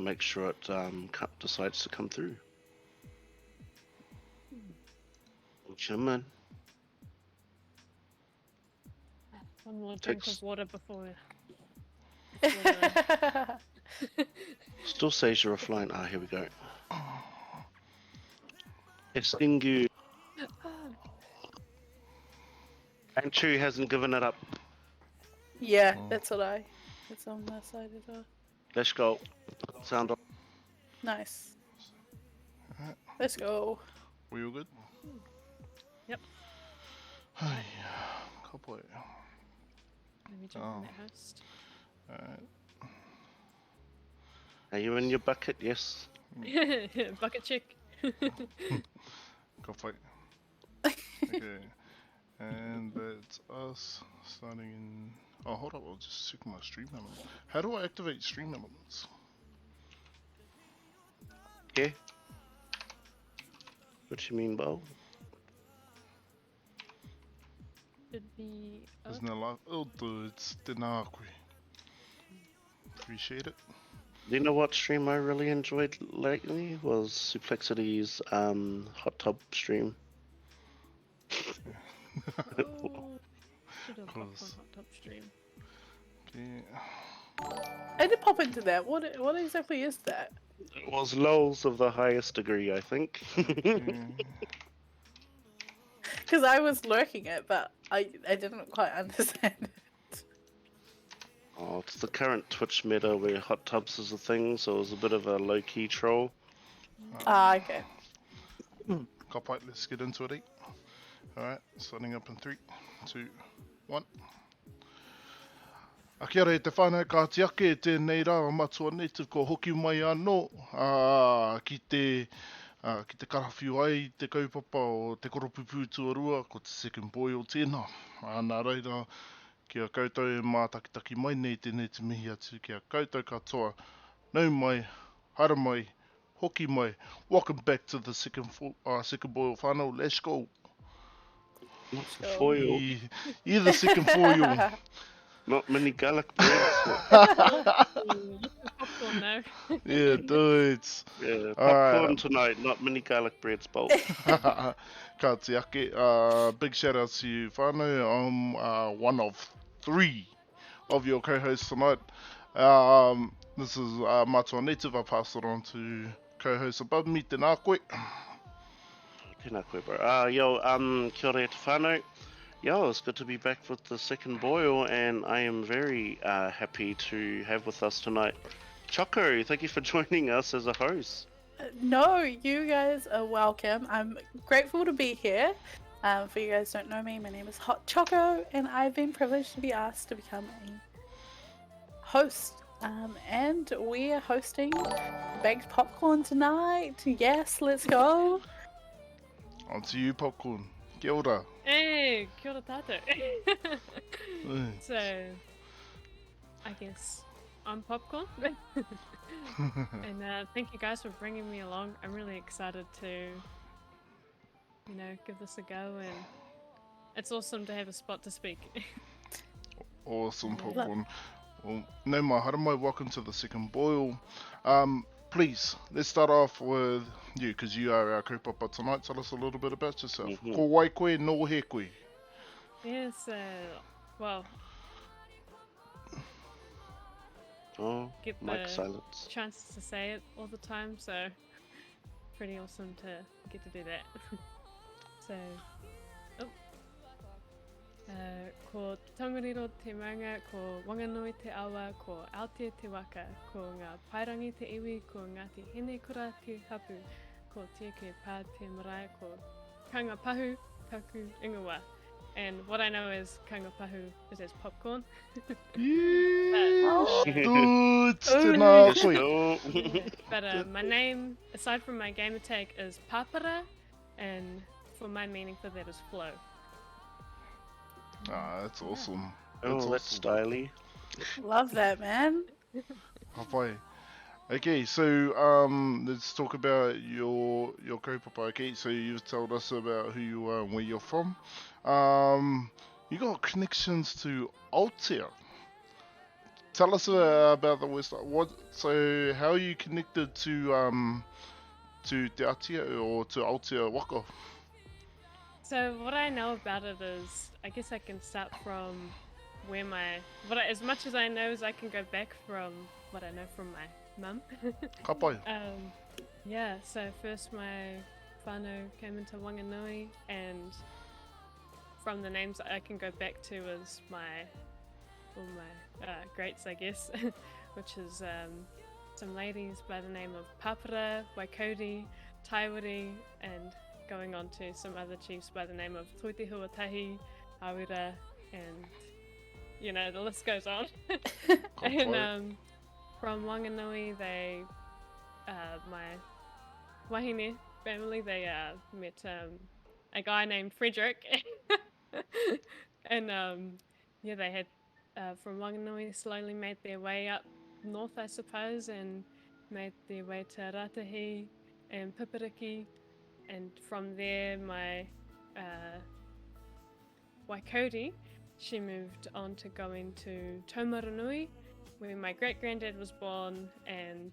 make sure it decides to come through. Come on. One more drink Takes- of water before. Still says you're offline. Ah, here we go. Estingu. And Chew hasn't given it up. Yeah, that's on my side as well. Let's go. Sound off. Nice. Alright, Let's go. we all good? Yep. Hey, cowboy. Let me jump on that host. Alright, Are you in your bucket? Yes. Bucket chick. go fight. Okay, and that's us starting in. Oh, hold up, I'll just check my stream element. How do I activate stream elements? Yeah. What you mean, Bo? Should be. Oh, Isn't it like. Oh, dudes, Denakwi. Appreciate it. You know what stream I really enjoyed lately was Suplexity's hot tub stream. oh. Should have popcorn Close. hot top stream. Okay. I did pop into that. What exactly is that? It was lols of the highest degree, I think. Because I was lurking it, but I didn't quite understand it. Oh, it's the current Twitch meta where hot tubs is a thing, so it was a bit of a low-key troll. Ah, okay. Copite, let's get into it, eh? Alright, starting up in 3, 2, 1. A kia rei te whānau ka te ake e tēnei rā matua native ko hoki mai anō ki te karawhiu ai te kaupapa o te koropupu tuarua ko te second boy o tēnā. Nā reira, kia koutou e mātakitaki mai nei tēnei te mihi atu kia koutou katoa. Nau mai, hara mai, hoki mai. Welcome back to the second boy o whānau. Let's go. Foil. You're the second foil. Not many Gallic breads. Popcorn now. Yeah, dudes. Yeah, Alright. popcorn tonight, not many Gallic breads, Bo. Ka te ake. Big shout out to you, whānau. I'm one of 3 of your co-hosts tonight. This is Matua Native. I pass it on to co-host above me, Tēnā koe. Tēnā koe, bro. Kia ora e te whānau. Yo, it's good to be back with the second boil, and I am very happy to have with us tonight Choco. Thank you for joining us as a host. No, you guys are welcome. I'm grateful to be here. For you guys who don't know me, my name is Hot Choco, and I've been privileged to be asked to become a host. And we are hosting Baked Popcorn tonight. Yes, let's go. On to you, Popcorn. Kia ora. Hey, kia ora tātou. Hey. So, I guess I'm Popcorn. And thank you guys for bringing me along. I'm really excited to, give this a go, and it's awesome to have a spot to speak. Awesome, Popcorn. Well, no mai hara mai, welcome to the second boil. Please, let's start off with you, because you are our kaupapa tonight. Tell us a little bit about yourself. Mhm. Ko wai koe, no he koe. Yes, well, Oh, get mic the silence. chance to say it all the time, so pretty awesome to get to do that. So, ko Tongariro te maunga, ko Wanganui te awa, ko Aotea te waka, ko ngā Pairangi te iwi, ko Ngāti Henekura te hapu, ko Tieke pā te marae, ko Kanga Pahu, Taku Ingawa. And what I know is Kanga Pahu is as popcorn. Oh. Dudes, tēnā Let's koe. go. But my name, aside from my gamer tag, is Papara, and for my meaning for that is flow. That's awesome. Oh, that's styly. Love that, man. Hapai. Okay, so let's talk about your kaupapa. Okay, so you've told us about who you are and where you're from. You got connections to Aotea. Tell us about the West. So how are you connected to Te Atia or to Aotea Waka? So what I know about it is, I guess I can start from where as much as I know is I can go back from what I know from my mum. Ka pai. Yeah, so first my whānau came into Wanganui, and from the names I can go back to is all my greats, I guess, which is some ladies by the name of Papara, Waikoti, Taiwari, and going on to some other chiefs by the name of Toite Huatahi, Awira, and you know, the list goes on. And from Wanganui, they, my wahine family, they met a guy named Frederick, and yeah, they had from Wanganui slowly made their way up north, I suppose, and made their way to Ratahi and Pipiriki, and from there, my Waikoti, she moved on to go into Taumarunui, where my great-granddad was born, and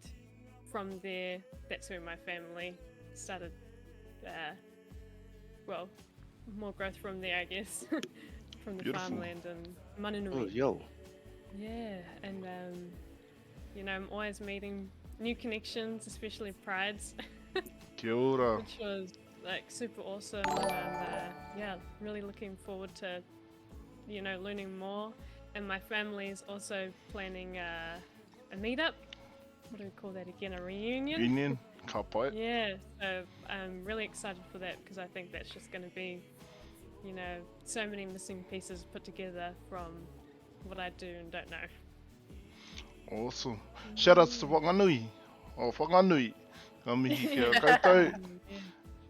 from there, that's where my family started, well, more growth from there, I guess, from the Beautiful. farmland and Manunui. Oh, yo. Yeah, and you know, I'm always meeting new connections, especially prides, Kia ora. which was like super awesome, and yeah, really looking forward to, you know, learning more. And my family is also planning a meetup. What do we call that again? A reunion? Union. Ka pai. Yeah, so I'm really excited for that because I think that's just going to be, you know, so many missing pieces put together from what I do and don't know. Awesome. Shout outs to Whanganui. O Whanganui. Ka mihi kia koutou.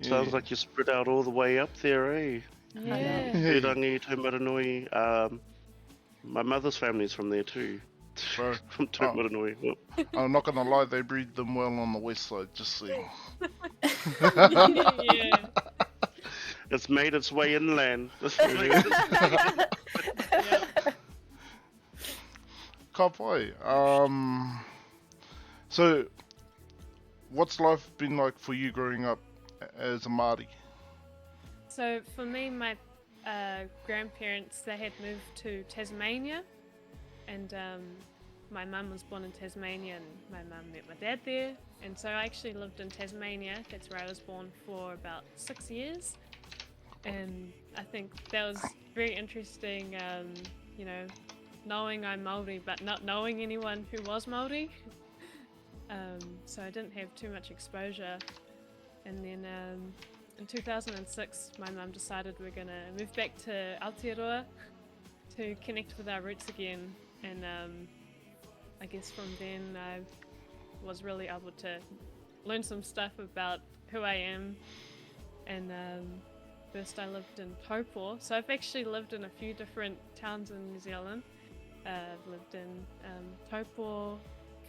Sounds like you spread out all the way up there, eh? Yeah. Rangi, Taumarunui. My mother's family's from there too. Bro, From Taumarunui. Well, I'm not gonna lie, they breed them well on the west side, just saying. Yeah. it's made its way inland. Ka pai. So, what's life been like for you growing up as a Māori? So for me, my grandparents, they had moved to Tasmania, and my mum was born in Tasmania, and my mum met my dad there, and so I actually lived in Tasmania. That's where I was born for about 6 years, and I think that was very interesting, you know, knowing I'm Māori but not knowing anyone who was Māori. So I didn't have too much exposure, and then in 2006 my mum decided we're going to move back to Aotearoa to connect with our roots again, and I guess from then I was really able to learn some stuff about who I am. And first I lived in Taupo, so I've actually lived in a few different towns in New Zealand. I've lived in Taupo,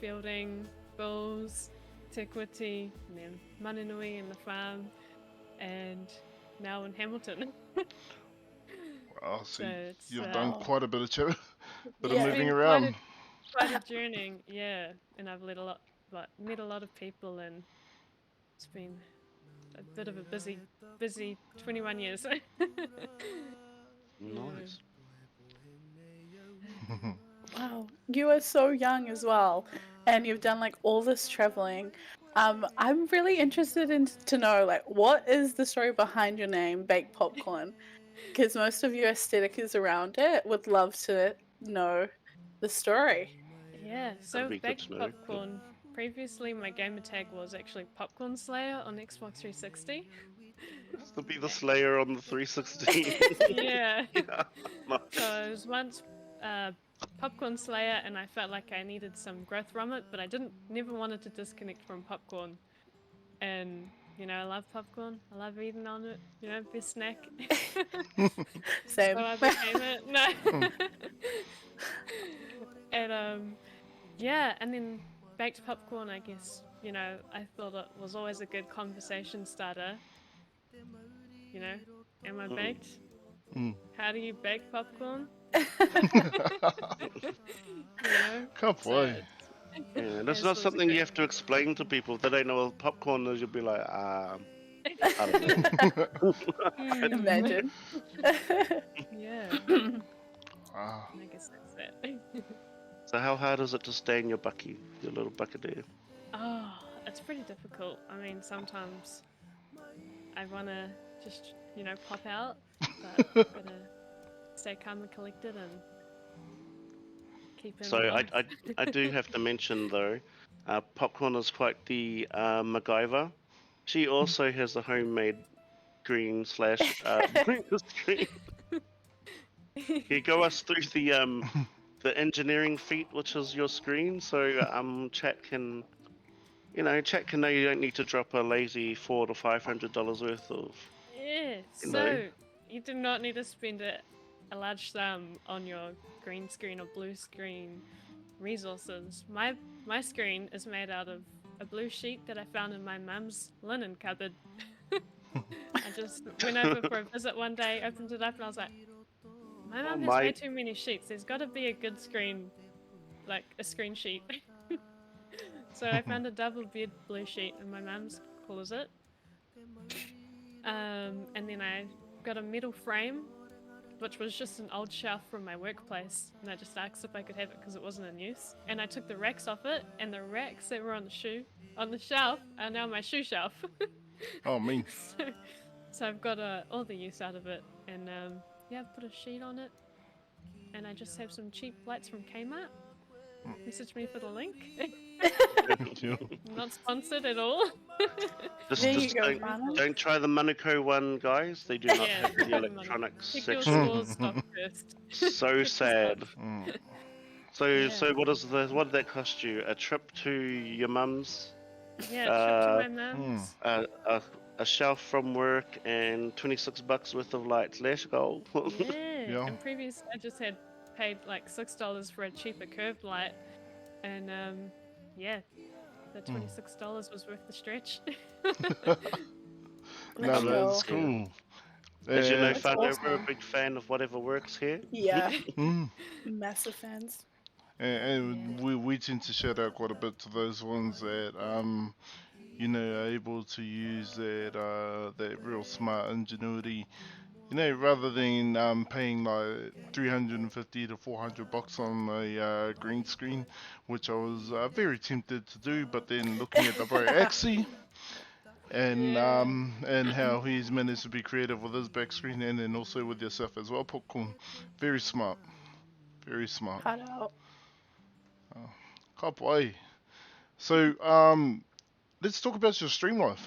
Fielding, Bulls, Te Kuiti, and then Manunui and the farm, and now in Hamilton. Wow, so it's, you've done quite a bit of Yeah. moving It's been around. quite a journey, yeah. And I've met a lot of people, and it's been a bit of a busy 21 years. Nice. Wow, you are so young as well, and you've done like all this traveling. I'm really interested to know, like, what is the story behind your name, Baked Popcorn? Because most of your aesthetic is around it. Would love to know the story. Yeah, so That'd be good Baked to know. Popcorn. Previously, my gamer tag was actually Popcorn Slayer on Xbox 360. This will be the Slayer on the 360. Yeah. Yeah. So it was once Popcorn Slayer, and I felt like I needed some growth from it, but I never wanted to disconnect from popcorn. And you know, I love popcorn. I love eating on it. You know, best snack. Same. So I became it. No. And yeah, and then baked popcorn, I guess, you know, I thought it was always a good conversation starter. You know, am I baked? Mm. How do you bake popcorn? know? Ka pai. Yeah, that's This not was something you great. have to explain to people. If they don't know what popcorn is, you'll be like, I don't know. Mm, Imagine. yeah, Ah, I guess that's that. So how hard is it to stay in your bucky, your little buccaneer? Oh, it's pretty difficult. I mean, sometimes I want to just, pop out, but gotta stay calm and collected and keep him So on. I do have to mention though, Popcorn is quite the MacGyver. She also has a homemade green slash screen. Can you go us through the engineering feat, which is your screen, so chat can chat can know you don't need to drop a lazy $400 to $500 worth of Yeah, you know. so you do not need to spend a large sum on your green screen or blue screen resources. My screen is made out of a blue sheet that I found in my mum's linen cupboard. I just went over for a visit one day, opened it up, and I was like, my Oh mum has way my! too many sheets. There's got to be a good screen, like a screen sheet. So I found a double bed blue sheet, and my mum's calls it. And then I got a metal frame, which was just an old shelf from my workplace, and I just asked if I could have it because it wasn't in use. And I took the racks off it, and the racks that were on the shelf are now my shoe shelf. oh, mean. So I've got all the use out of it, and yeah, I've put a sheet on it, and I just have some cheap lights from Kmart. Message me for the link. Yeah. Not sponsored at all. Just, There you just go, Mana. don't try the Monaco one, guys. They do not Yeah, have don't the try the Monaco. electronics Check your section. store's stock first. So Check the sad. stock. Mm. So Yeah. what did that cost you? A trip to your mum's, Yeah, trip to my mum's. a shelf from work, and $26 worth of lights. Let's go. Yeah. Yeah. And previous, I just had paid like $6 for a cheaper curved light, and yeah, the $26 was worth the stretch. No, Let's that's go. cool. As you know, That's Father, we're a awesome. big fan of whatever works here. Yeah, Mm. massive fans. And we tend to shout out quite a bit to those ones that are able to use that real smart ingenuity. Rather than paying like 350 to $400 on a green screen, which I was very tempted to do, but then looking at the bro Axie and Yeah. and how he's managed to be creative with his back screen and then also with yourself as well, Popcorn. Very smart. Very smart. Cut out. Ka pai. So let's talk about your stream life.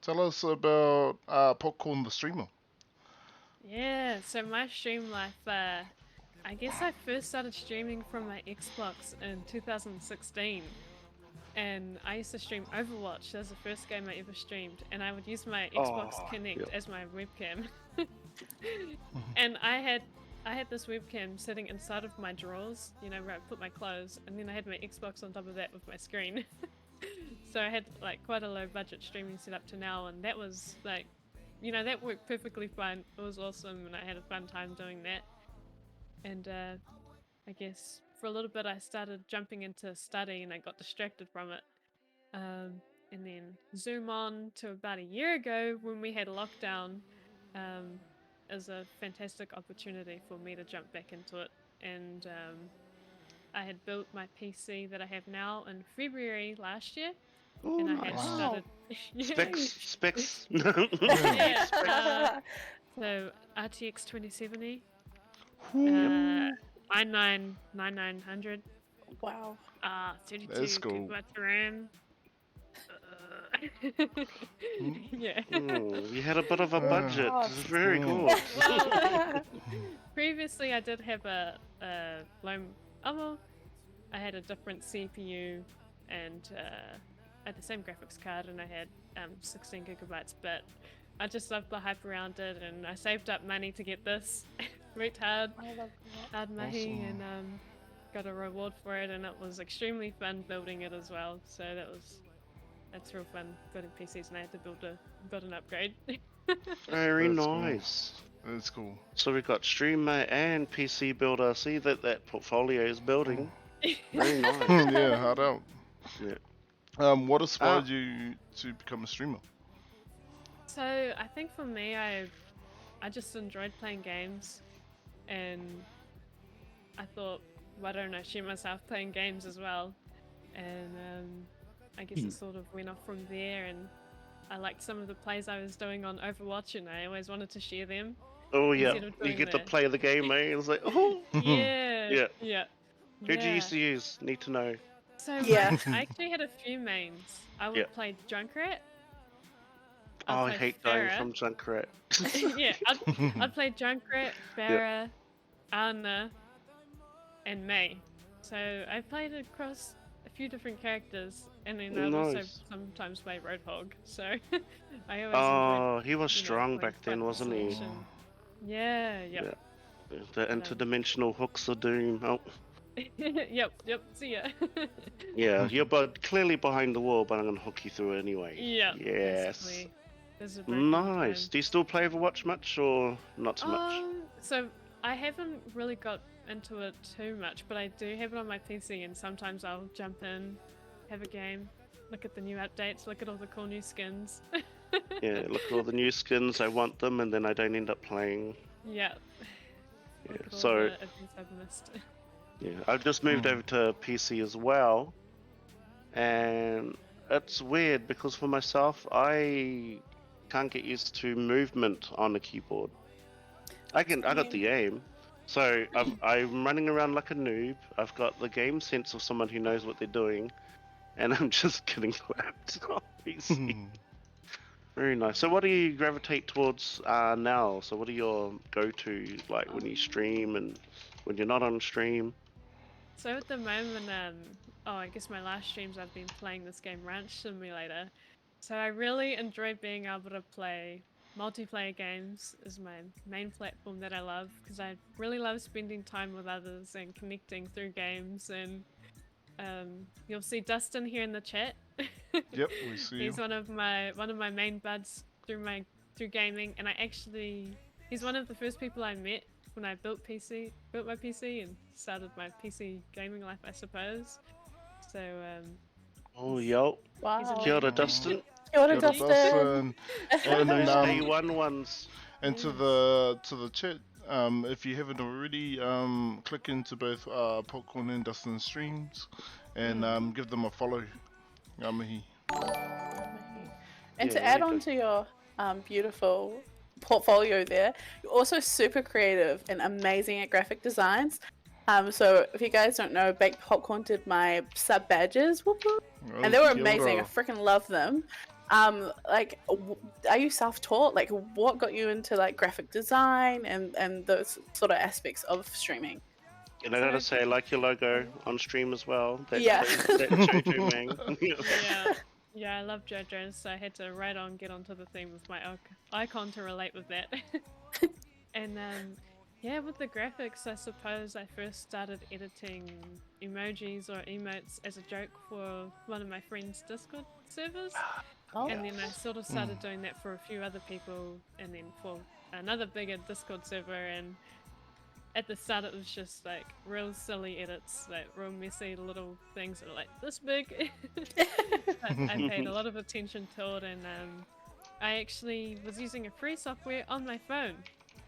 Tell us about Popcorn the streamer. Yeah, so my stream life, I guess I first started streaming from my Xbox in 2016. And I used to stream Overwatch. That was the first game I ever streamed. And I would use my Xbox Oh, Kinect yep. as my webcam. And I had this webcam sitting inside of my drawers, where I put my clothes. And then I had my Xbox on top of that with my screen. So I had like quite a low budget streaming set up to now. And that was like, that worked perfectly fine. It was awesome, and I had a fun time doing that. And I guess for a little bit I started jumping into study, and I got distracted from it. And then zoom on to about a year ago when we had lockdown, is a fantastic opportunity for me to jump back into it. And I had built my PC that I have now in February last year, Ooh, and I had nice. started. Specs. Yeah, so RTX 2070, 9900, Wow. 32 Let's go. gigabytes of RAM. Yeah. You had a bit of a budget. Oh, Very mm. good. Well, previously I did have a low. Oh well, I had a different CPU, and I had the same graphics card, and I had 16 gigabytes. But I just loved the hype around it, and I saved up money to get this. Worked hard, I love hard mahi, Awesome. and got a reward for it, and it was extremely fun building it as well. So that's real fun building PCs, and I had to build an upgrade. Very That's cool. nice. That's cool. So we've got streamer and PC builder. See that portfolio is building. Very nice. Yeah, hard out. Yeah. What inspired you to become a streamer? So I think for me, I just enjoyed playing games, and I thought, why don't I shoot myself playing games as well? And I guess it sort of went off from there, and I liked some of the plays I was doing on Overwatch, and I always wanted to share them. Oh yeah, Instead of you doing get to the- play the game, eh? It's like, oh. Yeah, Yeah. yeah. Who'd you used to use? Need to know. So Yeah. I actually had a few mains. I would Yeah. play Junkrat. Oh, I play hate dying Pharah. from Junkrat. Yeah, I'd play Junkrat, Pharah, Ana, and May. So I played across a few different characters, and then I'd also Nice. sometimes play Roadhog. So I always Oh, he was enjoyed, strong playing back then, front wasn't he? selection. Yeah, yep. The interdimensional hooks of doom. Oh, yep, see ya. yeah, you're clearly behind the wall, but I'm gonna hook you through anyway. Yeah. Yes. basically. There's a break in Nice. time. Do you still play Overwatch much, or not so much? So I haven't really got into it too much, but I do have it on my PC, and sometimes I'll jump in, have a game, look at the new updates, look at all the cool new skins. Yeah, look at all the new skins. I want them, and then I don't end up playing. Yeah. Yeah. Look at all So the events I've missed. yeah, I've just moved over to PC as well, and it's weird because for myself, I can't get used to movement on the keyboard. I got the aim, so I'm running around like a noob. I've got the game sense of someone who knows what they're doing, and I'm just getting clapped on PC. Very nice. So what do you gravitate towards now? So what are your go-to, like when you stream and when you're not on stream? So at the moment, I guess my last streams I've been playing this game, Ranch Simulator. So I really enjoy being able to play multiplayer games is my main platform that I love, because I really love spending time with others and connecting through games. And you'll see Dustin here in the chat. Yep, we see you. He's one of my main buds through gaming, and he's one of the first people I met when I built my PC and started my PC gaming life, I suppose. So Oh, yo. Wow. Kia ora, Dustin. Kia ora, Kia ora, Dustin. Dustin. And Those then, A1 ones. and to the chat, if you haven't already, click into both Popcorn and Dustin's streams, and give them a follow. Ngā mihi. And Yeah, to add really on good. to your beautiful portfolio there, you're also super creative and amazing at graphic designs. So if you guys don't know, Baked Popcorn did my sub badges, whoop, whoop, and they were Kia amazing. I ora. freaking love them. Are you self-taught? Like, what got you into like graphic design and those sort of aspects of streaming? And I gotta say, I like your logo on stream as well. That, Yeah. that JoJo man. yeah, I love JoJo's, so I had to get onto the theme with my icon to relate with that. And yeah, with the graphics, I suppose I first started editing emojis or emotes as a joke for one of my friends' Discord servers. Oh. And then I sort of started doing that for a few other people, and then for another bigger Discord server. And at the start, it was just like real silly edits, like real messy little things that are like this big. I paid a lot of attention to it, and I actually was using a free software on my phone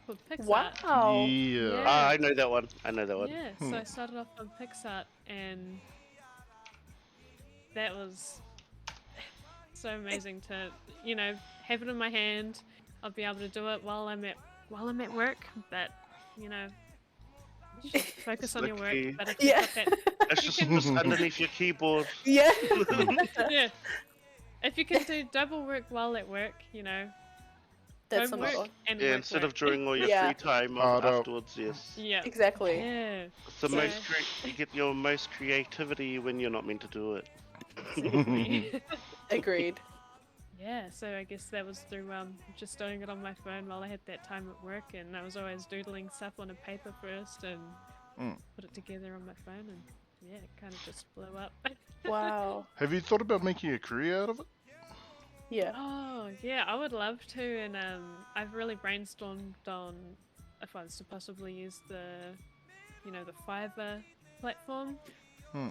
called PixArt. Wow. Yeah. Ah, I know that one. I know that one. Yeah, so I started off on PixArt, and that was so amazing to, have it in my hand. I'll be able to do it while I'm at work, but you should focus on your work. Lucky. But if you've Yeah. got that, It's just underneath your keyboard. Yeah. yeah, if you can do double work while at work, That's a homework lot. and Yeah, work instead work. of during all your Yeah. free time Hard out. afterwards, yes. Yeah, Exactly. yeah. It's the So- most you get your most creativity when you're not meant to do it. Exactly. Agreed. Yeah, so I guess that was through just doing it on my phone while I had that time at work, and I was always doodling stuff on a paper first and put it together on my phone, and yeah, it kind of just blew up. Wow. Have you thought about making a career out of it? Yeah. Oh, Oh yeah, I would love to, and I've really brainstormed on if I was to possibly use the Fiverr platform. Hmm.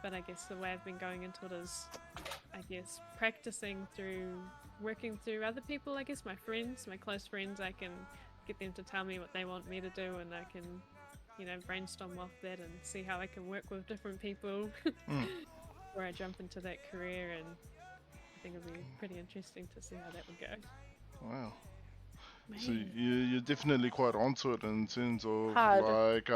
But I guess the way I've been going into it is, I guess, practicing through working through other people. I guess my friends, my close friends, I can get them to tell me what they want me to do, and I can, brainstorm off that and see how I can work with different people Mm. where I jump into that career. And I think it'll be pretty interesting to see how that would go. Wow. So Man. you're definitely quite onto it in terms of Hard. like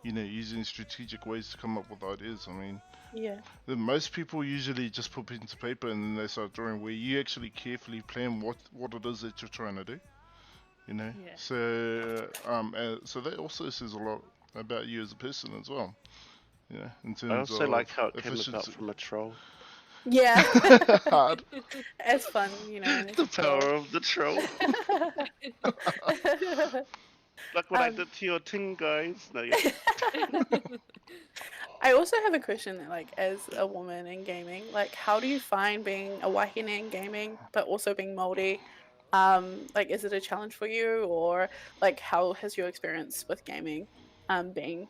using strategic ways to come up with ideas. I mean, Yeah. most people usually just put pen to paper and then they start drawing. Where you actually carefully plan what it is that you're trying to do. Yeah. So that also says a lot about you as a person as well. In terms I also of like how it came about efficiency. from a troll. Yeah. Hard. It's fun, and The it's cool. power of the troll. Like what I Um, did to your ting guys. No, yeah. I also have a question, like, as a woman in gaming, like, how do you find being a wahine in gaming, but also being Māori? Like, is it a challenge for you, or like, how has your experience with gaming, been?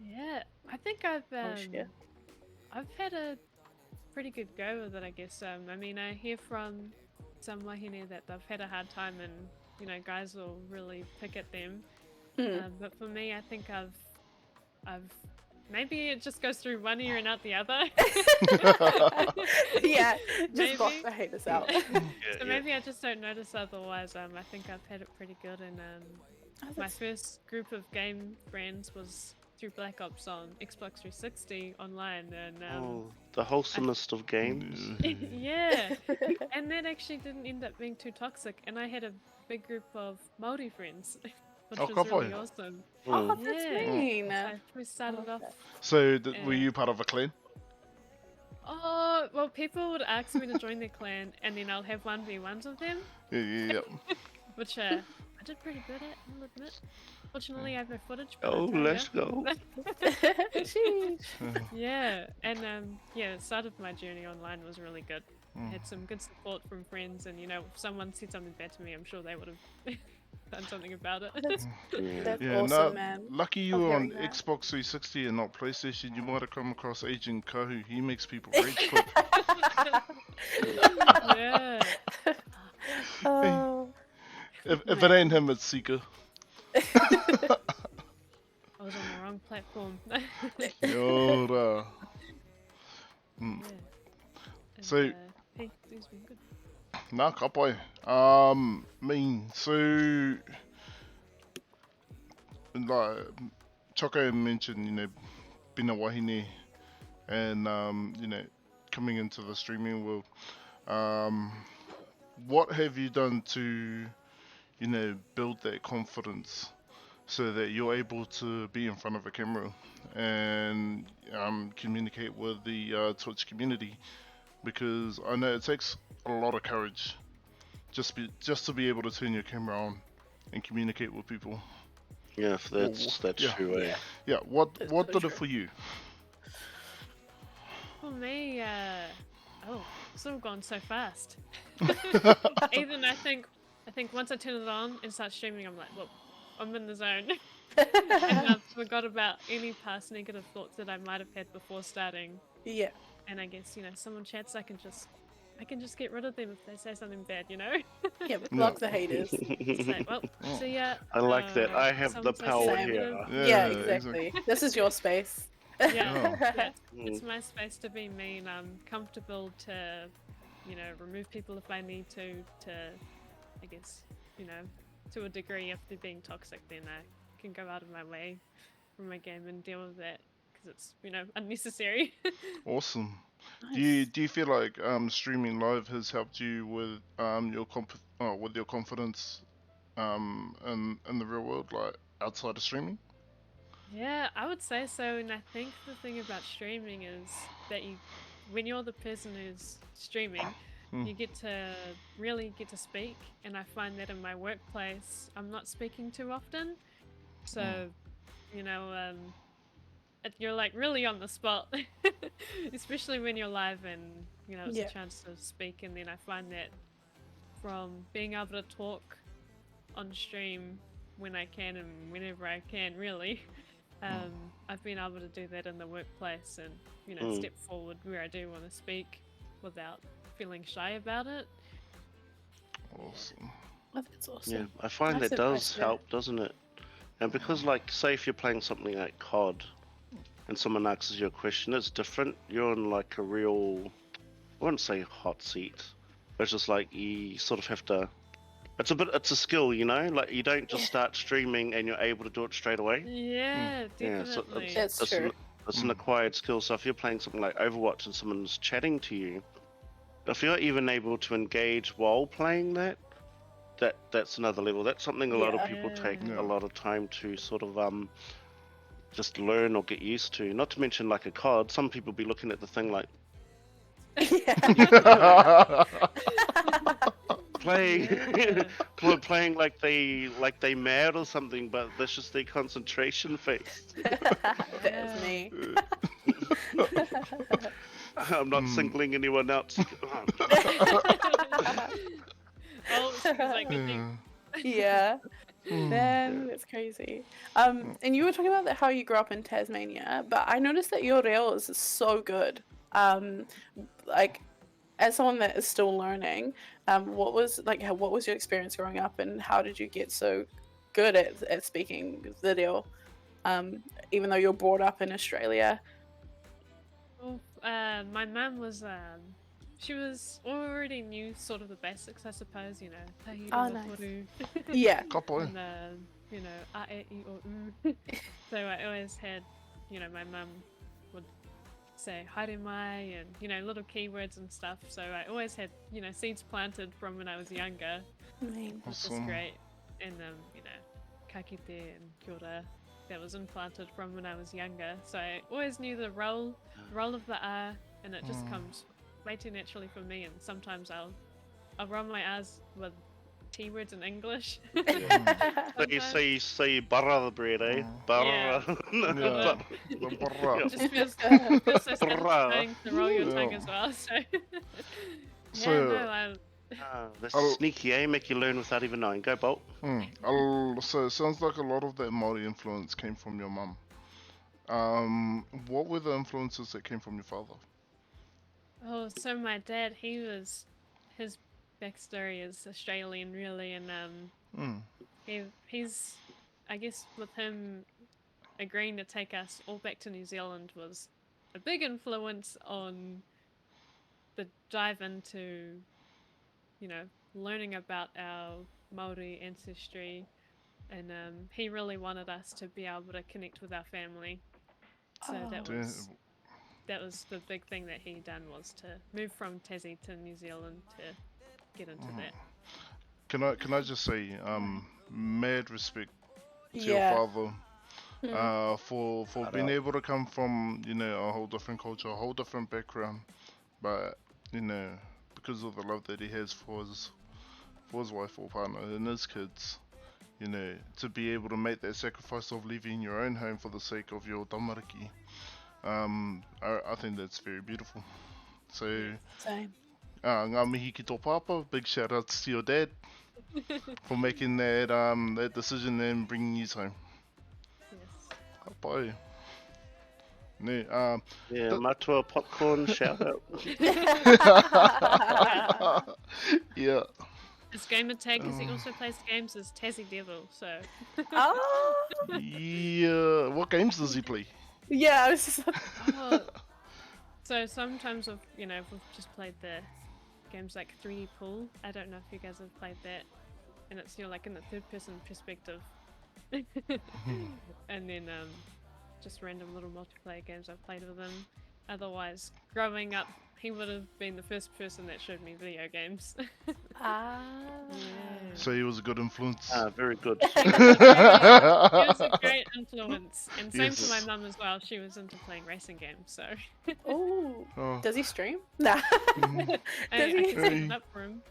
Yeah, I think I've Oh, shit. I've had a pretty good go with it, I guess. I mean, I hear from some wahine that they've had a hard time, and guys will really pick at them. Hmm. But for me, I think I've maybe it just goes through one ear and out the other. Yeah, just block Maybe. the haters out. Yeah, So yeah. maybe I just don't notice otherwise. I think I've had it pretty good, and Oh, my that's- first group of game friends was through Black Ops on Xbox 360 online, and Oh, the wholesomest of games. yeah, and that actually didn't end up being too toxic, and I had a big group of Māori friends, which Oh, was really kapai. awesome. Oh, Mm. that's Yeah. mean. We started love off. that. So were Yeah. you part of a clan? Oh, well, people would ask me to join their clan, and then I'll have 1v1s with them, Yeah. which I did pretty good at, I'll admit. Fortunately, I have no footage. But Oh, I'll tell let's ya. go. Sheesh. Yeah, and the start of my journey online was really good. I had some good support from friends, and if someone said something bad to me, I'm sure they would have done something about it. That's, Yeah. that's Yeah, awesome, no, man. lucky you of were on hearing that. Xbox 360 and not PlayStation. You might have come across Agent Kahu. He makes people rage quit. Yeah. Oh. If it ain't him, it's Seeker. I was on the wrong platform. Yora. Yeah. And, So- hey, things been good. Nā kapai. So like Choco mentioned, being a wahine and coming into the streaming world. What have you done to, build that confidence so that you're able to be in front of a camera and communicate with the Twitch community? Because I know it takes a lot of courage just to be able to turn your camera on and communicate with people. Yeah, if that's yeah. true. Eh? Yeah, what That's did so it true. for you? For me, it's all gone so fast. Even I think once I turn it on and start streaming, I'm like, well, I'm in the zone. And I've forgot about any past negative thoughts that I might have had before starting. Yeah. And I guess, someone chats, I can just get rid of them if they say something bad, Yeah, block the haters. Just say, well, see ya. I like that. I have the someone says power something here. negative. Yeah, Yeah, exactly. This is your space. Yeah, yeah. Mm. It's my space to be me, and I'm comfortable to, remove people if I need to, I guess, to a degree, if they're being toxic, then I can go out of my way from my game and deal with that, because it's, unnecessary. Awesome. Nice. Do you feel like streaming live has helped you with your confidence in the real world, like outside of streaming? Yeah, I would say so, and I think the thing about streaming is that when you're the person who's streaming, you get to really get to speak, and I find that in my workplace, I'm not speaking too often, so, you're like really on the spot, especially when you're live and, You know, it's Yeah. a chance to speak, and then I find that from being able to talk on stream when I can and whenever I can, really, I've been able to do that in the workplace and, you know, step forward where I do want to speak without feeling shy about it. Awesome. Oh, that's awesome. Yeah, I find Nice that does advice, yeah. help, doesn't it? And because, like, say if you're playing something like COD, and someone asks you a question, it's different. You're in like a real, I wouldn't say hot seat. It's just like you sort of have to. It's a skill, you know. Like you don't just start streaming and you're able to do it straight away. Yeah, Yeah, so definitely. That's true. It's an acquired skill. So if you're playing something like Overwatch and someone's chatting to you, if you're even able to engage while playing that's another level. That's something a lot of Yeah. people take Yeah. a lot of time to sort of just learn or get used to. Not to mention like a COD, some people be looking at the thing like Yeah. playing Yeah. playing like they mad or something, but that's just their concentration face. That's me. I'm not singling anyone out. Oh, it's 'cause I can think. Yeah. Man, that's crazy. And you were talking about how you grew up in Tasmania, but I noticed that your reo is so good. Like, as someone that is still learning, what was your experience growing up, and how did you get so good at speaking the reo? Even though you're brought up in Australia. Well, my mum was she was already knew sort of the basics, I suppose. You know, tahiri Oh, o nice. toru, Yeah. Kapo, and you know, a e I o u. So I always had, you know, my mum would say haere mai and, you know, little keywords and stuff. So I always had, you know, seeds planted from when I was younger, Mean. which is Awesome. great. And you know, ka kite and kia ora, that was implanted from when I was younger. So I always knew the role of the R, and it just comes way too naturally for me. And sometimes I'll roll my R's with T words in English. So you say barra the bread, eh? Barra. Yeah. The barra. It just feels so Brah. satisfying to roll your tongue Yeah. as well. So So, yeah, no, That's I'll- sneaky, eh? Make you learn without even knowing. Go, Bolt. So it sounds like a lot of that Māori influence came from your mum. What were the influences that came from your father? Oh, so my dad, his backstory is Australian, really, and he's, I guess, with him agreeing to take us all back to New Zealand was a big influence on the dive into, you know, learning about our Māori ancestry, and he really wanted us to be able to connect with our family. So that was the big thing that he done, was to move from Tassie to New Zealand to get into that. Can I just say, mad respect to Yeah. your father, for being able to come from, you know, a whole different culture, a whole different background, but, you know, because of the love that he has for his wife or partner and his kids, you know, to be able to make that sacrifice of leaving your own home for the sake of your tamariki, I think that's very beautiful. So, Same. ngā mihi ki tō papa, big shout outs to your dad for making that decision and bringing you home. Yes. Ka pai. Ne, Yeah, matua popcorn, shout out. yeah. His gamer tag, because he also plays games as Tassie Devil, so Oh. Yeah. What games does he play? Yeah, I was just oh, so sometimes we've just played the games like 3D Pool. I don't know if you guys have played that, and it's, you know, like in the third person perspective. And then just random little multiplayer games I've played with him. Otherwise, growing up, he would have been the first person that showed me video games. So he was a good influence. Very good. He was a great influence, and same Yes. for my mum as well. She was into playing racing games, so Oh. Oh. Does he stream? Nah. I can set Hey. it up for him.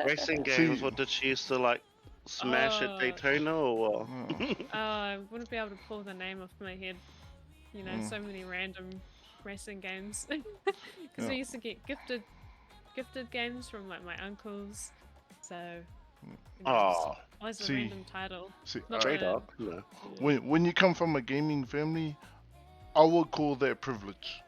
Racing games, what did she used to like smash at Daytona or what? Oh. Oh, I wouldn't be able to pull the name off my head. You know, so many random racing games because Yeah. we used to get gifted games from like my uncles. So you know, just Oh, always a See, random title. See, Not straight the- up. No. when you come from a gaming family, I would call that privilege.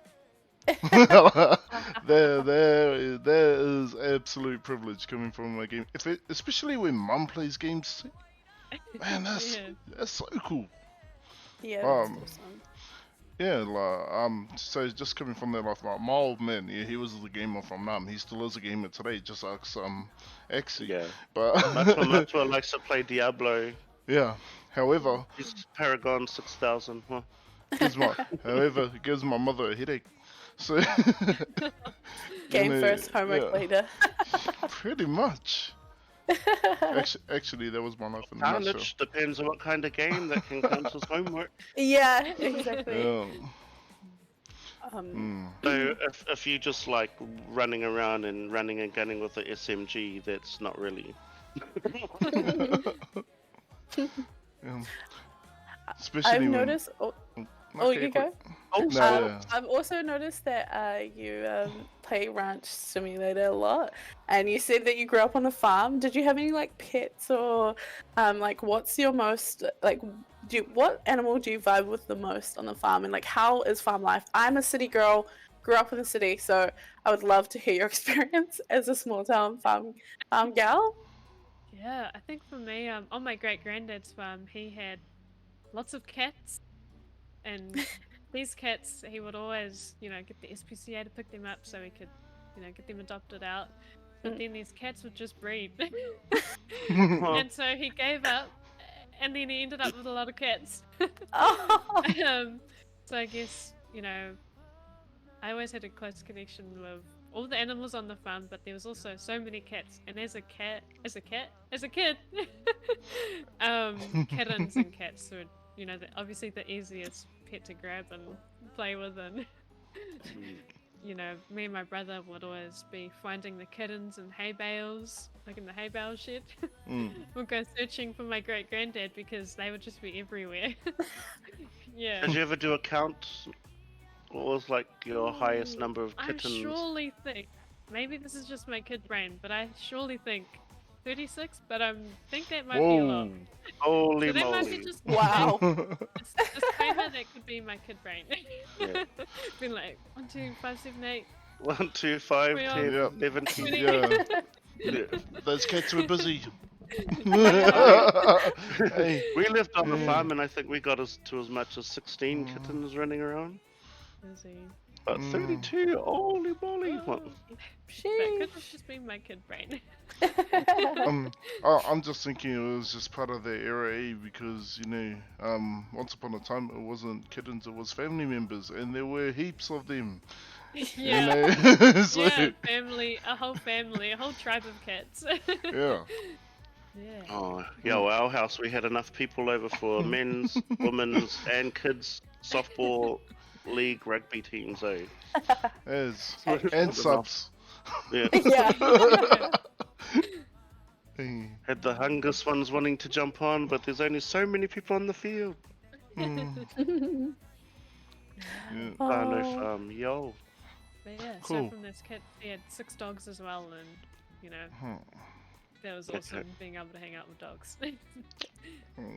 there is absolute privilege coming from a game. Especially when mum plays games, man, Yeah. that's so cool. Yeah, that's Um, awesome. Yeah, so just coming from there, like my old man, yeah, he was the gamer from Nam. He still is a gamer today, just like Axie. Yeah. But Matua likes to play Diablo. yeah, however, He's Paragon 6000. Huh? it gives my mother a headache. So Game you know, first, homework yeah, later. pretty much. Actually, that was my life in a nutshell. Carnage depends on what kind of game that can count as homework. Yeah, exactly. Yeah. Um, So if you just like running around and running and gunning with the SMG, that's not really. Yeah. Especially I've when. noticed. Oh, Okay, you go. Oh, No, yeah. I've also noticed that you play Ranch Simulator a lot, and you said that you grew up on a farm. Did you have any like pets or like what's your most like? What animal do you vibe with the most on the farm, and like how is farm life? I'm a city girl, grew up in the city, so I would love to hear your experience as a small town farm gal. Yeah, I think for me, on my great granddad's farm, he had lots of cats, and these cats, he would always, you know, get the SPCA to pick them up so he could, you know, get them adopted out. But then these cats would just breed, and so he gave up, and then he ended up with a lot of cats. Oh. So I guess, you know, I always had a close connection with all the animals on the farm, but there was also so many cats. And as a kid, kittens and cats were, you know, obviously the easiest pet to grab and play with. And you know, me and my brother would always be finding the kittens in hay bales, like in the hay bale shed. We'd go searching for my great granddad because they would just be everywhere. Yeah. Did you ever do a count? What was like your highest number of I kittens? surely think, maybe this is just my kid brain, but I surely think 36, but I think that might be a lot. Holy So that might moly! be just Wow. disclaimer, that could be my kid brain. Yeah. Been like 1, 2, 5, 7, 8. 1, 2, 5, We 10, are- 11. Yeah. Those cats were busy. Hey, We lived on the Yeah. farm, and I think we got to as much as 16 kittens running around. Busy. But 32, holy moly! What? That Sheesh. could have just been my kid brain. I'm just thinking it was just part of the era, because you know, once upon a time it wasn't kittens, it was family members, and there were heaps of them. Yeah. You know? So, Yeah, family, a whole tribe of cats. yeah. Yeah. Oh, yeah, well, our house, we had enough people over for men's, women's, and kids softball league rugby teams, eh? As Hey. and subs. Yeah. Yeah. Hey, Had the youngest ones wanting to jump on, but there's only so many people on the field. mm, yeah. Oh, no Oh. farm, yo. But yeah, Cool. so from this kid, he had 6 dogs as well, and you know, Huh. that was awesome being able to hang out with dogs. So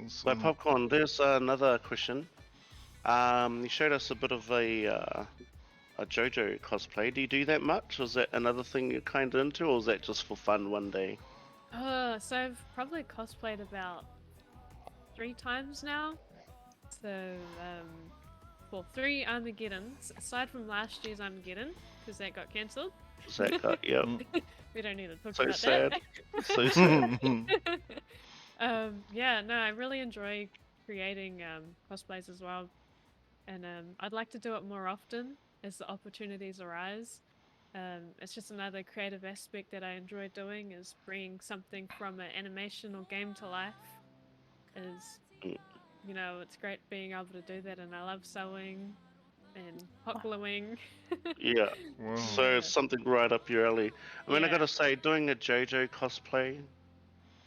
Awesome. Popcorn, there's another question. You showed us a bit of a JoJo cosplay. Do you do that much? Is that another thing you're kind of into, or is that just for fun one day? So I've probably cosplayed about 3 times now. So, well, 3 Armageddons, aside from last year's Armageddon, because that got cancelled. Is that got, yeah, We don't need to talk so about sad. that. So sad. Yeah, no, I really enjoy creating cosplays as well, and I'd like to do it more often as the opportunities arise. It's just another creative aspect that I enjoy doing, is bringing something from an animation or game to life. You know, it's great being able to do that, and I love sewing and hot gluing. Yeah, Wow. so it's something right up your alley. I mean, I Yeah. gotta say, doing a JoJo cosplay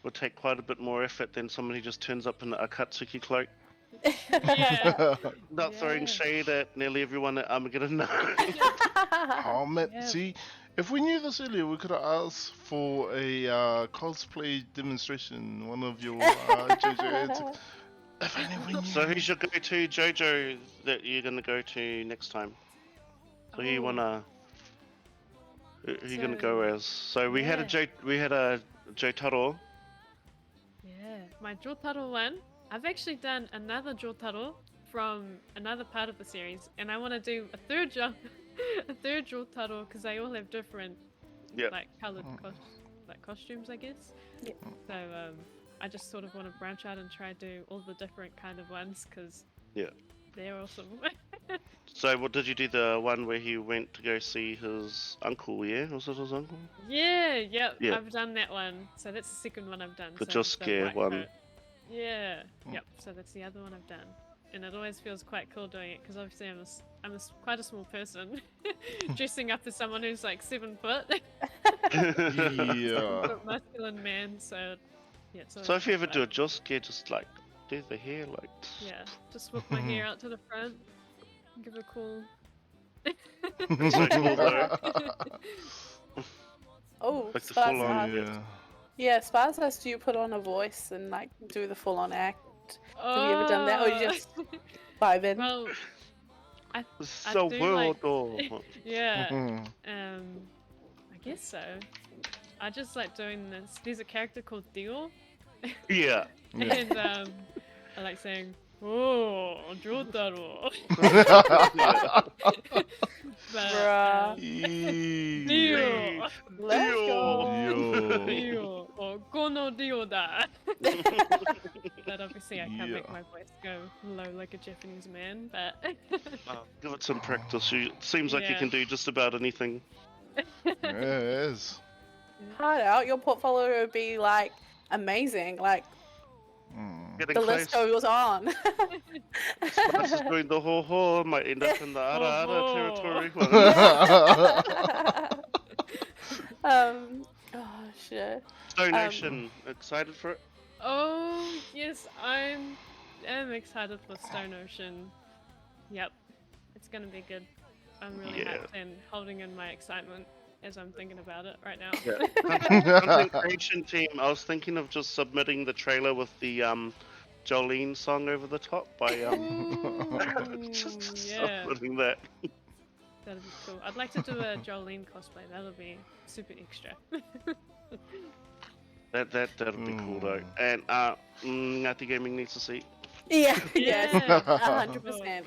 would take quite a bit more effort than somebody who just turns up in a Akatsuki cloak. Yeah. Not throwing Yeah. shade at nearly everyone at Armageddon. No. Oh man, Yeah. see, if we knew this earlier, we could have asked for a cosplay demonstration. One of your JoJo antics. If only we knew. So who's your go-to JoJo that you're gonna go to next time? So who you Oh, wanna who you gonna go So, as? So we had a yeah. Jotaro. Yeah, my Jotaro one. I've actually done another Jotaro from another part of the series, and I want to do a third a third Jotaro because they all have different, Yep. like colored Mm. costumes, I guess. Yeah. So I just sort of want to branch out and try to do all the different kind of ones because Yeah. they're awesome. So what did you do? The one where he went to go see his uncle? Yeah, was it his uncle? Yeah, Yeah. I've done that one. So that's the second one I've done. The so Josuke white one. coat. Yeah, Mm. yep. So that's the other one I've done, and it always feels quite cool doing it because obviously I'm quite a small person, dressing up as someone who's like 7 foot, Yeah. but masculine man. So yeah. It's So always if you ever quite do a fun. Josuke, just like do the hair like. Yeah, just whip my hair out to the front, give it a cool. So cool though. Oh, Like the Spaz full-on- asked- Yeah. Yeah, Spaz asked, do you put on a voice and like do the full-on act? Have you ever done that, or you just vibe in? Well, I So do world like- or yeah. Mhm. I guess so. I just like doing this. There's a character called Dio, yeah. Yeah. and I like saying, "Oh, Jotaro," but Bruh. Dio, Let's go. Yo. Dio, or Kono Dio da. But obviously, I can't make Yeah. my voice go low like a Japanese man. But Give it some practice. You seems like you Yeah. can do just about anything. Yeah, it is. Hard out. Your portfolio would be like amazing. Like Mm. Getting the close. list goes on. Spice is doing the ho ho. Might end up in the ara ara Ho-ho. territory. Oh shit. Donation. Excited for it? Oh yes, I'm excited for Stone Ocean. Yep, it's gonna be good. I'm really Yeah. hyped and holding in my excitement as I'm thinking about it right now. Yeah. Content creation team. I was thinking of just submitting the trailer with the Jolene song over the top by just yeah, submitting that. that'll be cool. I'd like to do a Jolene cosplay. That'll be super extra. That'll be cool though. And Ngati Gaming needs to see. Yeah, Yeah. yes, 100%.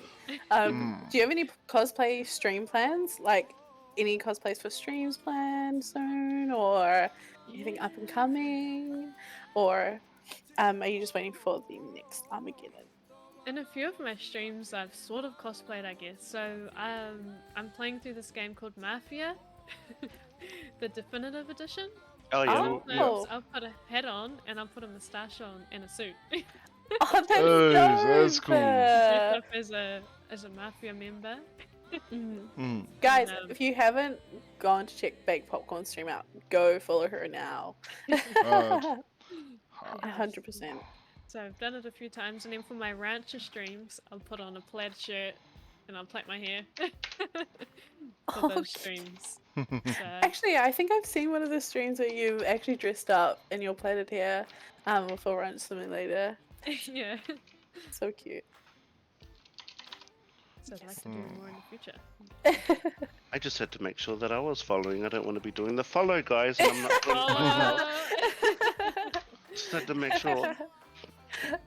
Mm. Do you have any cosplay stream plans? Like any cosplays for streams planned soon, or anything up and coming, or are you just waiting for the next Armageddon? In a few of my streams, I've sort of cosplayed, I guess. So I'm playing through this game called Mafia, the definitive edition. Oh yeah. Oh. yeah. I'll put a hat on and I'll put a moustache on and a suit. Oh, that's Oh, that's cool. Dressed dope. up as a mafia member. Mhm. Mm. Guys, Um, if you haven't gone to check Baked Popcorn stream out, go follow her now. Hard. 100%. So I've done it a few times, and then for my rancher streams, I'll put on a plaid shirt and I'll plait my hair for those Okay. streams. So, Actually, I think I've seen one of the streams where you actually dressed up in your plaited hair with a Ranch Simulator. yeah. So cute. So I'd like to do more in the future. I just had to make sure that I was following. I don't want to be doing the follow guys, and I'm not doing Oh, Just had to make sure.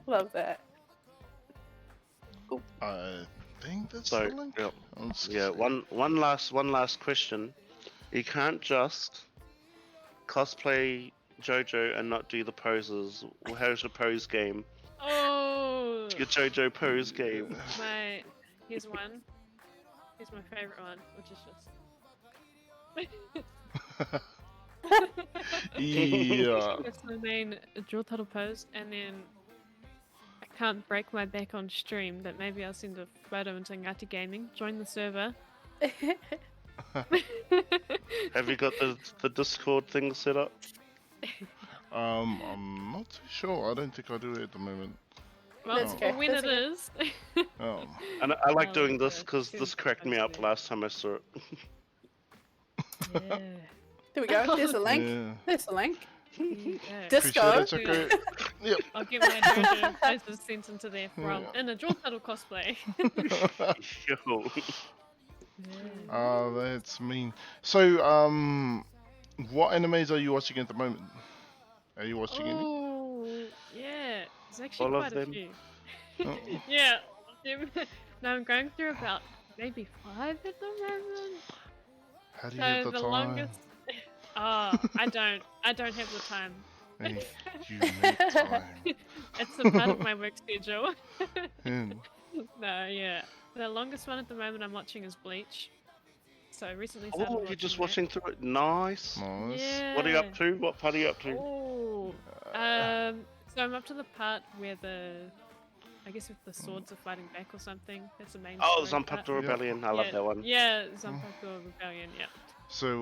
Love that. I think that's So, the link. yeah. I'll just Yeah, say- one last question. You can't just cosplay JoJo and not do the poses. How's your pose game? oh, Your JoJo pose game. here's one. Here's my favorite one, which is just. Yeah. That's my main Jotaro pose, and then I can't break my back on stream, but maybe I'll send a photo into Ngati Gaming. Join the server. Have you got the Discord thing set up? I'm not too sure. I don't think I do it at the moment. Well, That's okay. when That's it okay. is. Oh. And I like Oh, doing this yeah, because soon this to cracked come me up soon. last time I saw it. Yeah. There we go. There's a link. Yeah. There's a link. There you go. Disco. Appreciate it, Chucko. Yep. I'll get my JoJo places sent into there from Yeah. in a Jaw Turtle cosplay. Yo. Ah, that's mean. So, what animes are you watching at the moment? Are you watching any? Oh, yeah. There's actually All of quite a them? few. Oh. Yeah. No, I'm going through about maybe 5 at the moment. How do you have So the the time? longest. Oh, I don't have the time. Hey, you make time. It's a part of my work schedule. Yeah. No, yeah. The longest one at the moment I'm watching is Bleach. So I recently started Oh, watching you're just that. watching through it. Nice. Nice. Yeah. What are you up to? What part are you up to? Oh. So I'm up to the part where I guess if the swords are fighting back or something. That's the main Oh, story part. Zanpakuto Rebellion. I love that one. Yeah, Zanpakuto Rebellion, yeah. So,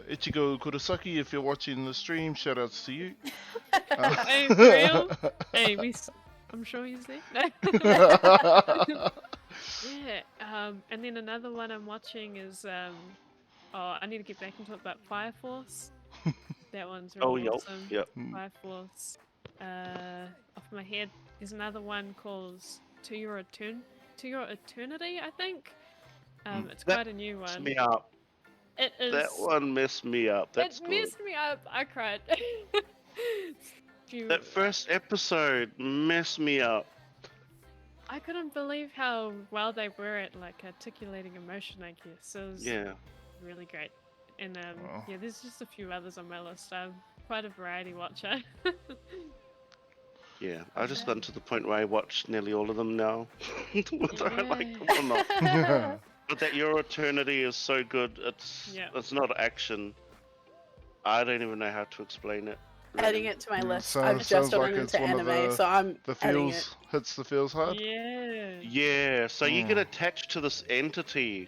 Ichigo Kurosaki, if you're watching the stream, shout outs to you. Hey, for real? Hey, I'm sure he's there. No. Yeah. And then another one I'm watching is I need to get back into it, but Fire Force. That one's really awesome. Yep. Fire Force. Off my head, there's another one called To Your Eternity, I think. It's That quite a new Messed one. me up. It is. That one messed me up. That's It good. messed me up. I cried. That first episode messed me up. I couldn't believe how well they were at like articulating emotion. I guess it was Yeah. really great. And Wow. yeah, there's just a few others on my list. I'm quite a variety watcher. Yeah. I just gotten to the point where I watch nearly all of them now. Whether I like them or not. Yeah. But that Your Eternity is so good. Yeah. It's not action. I don't even know how to explain it. Adding it to my list. Sounds- I've just sounds gotten like it's into one of anime, the- so I'm The adding it. feels hits the feels hard. Yeah. Yeah, so you get Mm. attached to this entity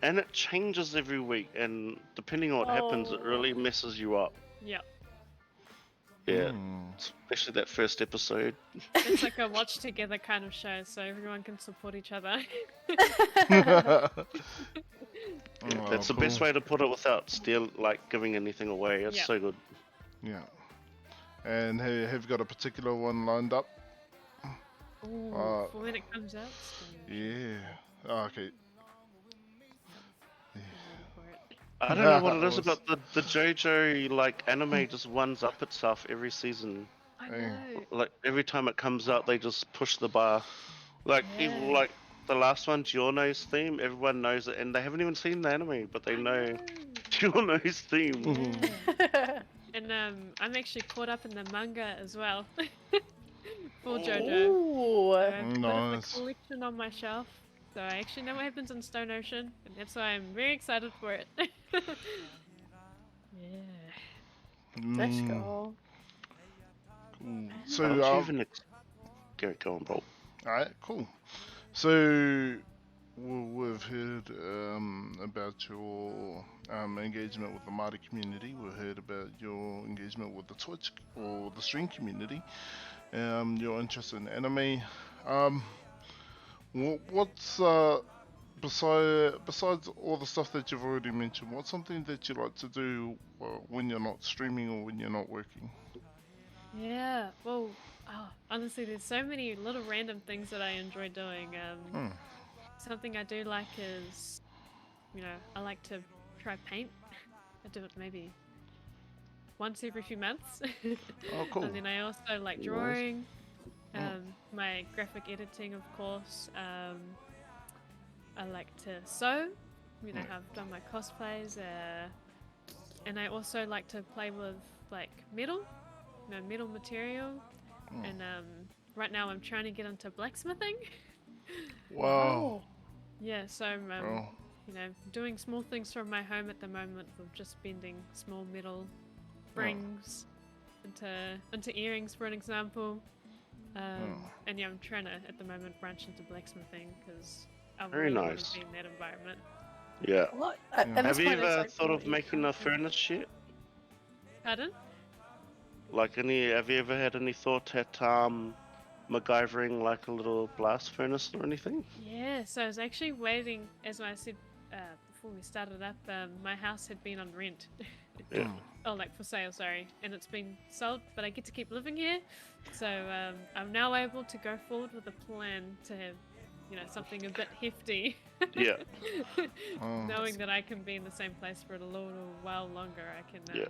and it changes every week, and depending on what happens, it really messes you up. Yeah. Yeah, Mm. especially that first episode. It's like a watch together kind of show, so everyone can support each other. Oh, That's the best cool. way to put it without giving anything away. It's Yeah. so good. Yeah. And have you got a particular one lined up? Ooh, for when it comes out. Yeah. Oh, okay. For it. I don't know what it That is was- about the JoJo anime just ones up itself every season. I Hey. know. Like every time it comes out, they just push the bar. Like even Yeah. like the last one, Giorno's theme, everyone knows it, and they haven't even seen the anime, but they I know Giorno's theme. Yeah. And I'm actually caught up in the manga as well. For JoJo. Ooh. So I've put Nice. a collection on my shelf. So I actually know what happens in Stone Ocean, and that's why I'm very excited for it. Yeah. Let's Mm, go. cool. Why So, don't you even go on, bro. alright, cool. So, we've heard about your engagement with the Māori community. We've heard about your engagement with the Twitch or the stream community. Your interest in anime. What's besides all the stuff that you've already mentioned, what's something that you like to do when you're not streaming or when you're not working? Yeah. Well, honestly, there's so many little random things that I enjoy doing. Hmm. Something I do like is, I like to try paint. I do it maybe once every few months. Oh, cool. And then I also like Nice. drawing, Mm. my graphic editing, of course. I like to sew. I've done my cosplays, and I also like to play with like metal, metal material. Mm. And right now I'm trying to get into blacksmithing. Wow. Yeah, so I'm Oh. doing small things from my home at the moment with just bending small metal Oh. rings into earrings, for an example. And yeah, I'm trying to at the moment branch into blacksmithing because I Very really want nice. to be in that environment. Yeah. What? Yeah. At this Have you point, it's ever like, thought what of are you making a thinking? furnace yet? Pardon? Have you ever had any thought at MacGyvering like a little blast furnace or anything? Yeah, so I was actually waiting, as I said before we started up, my house had been on rent. Yeah. Oh, like for sale, sorry. And it's been sold, but I get to keep living here. So I'm now able to go forward with a plan to have, something a bit hefty. Yeah. Knowing that I can be in the same place for a little while longer, I can Yeah.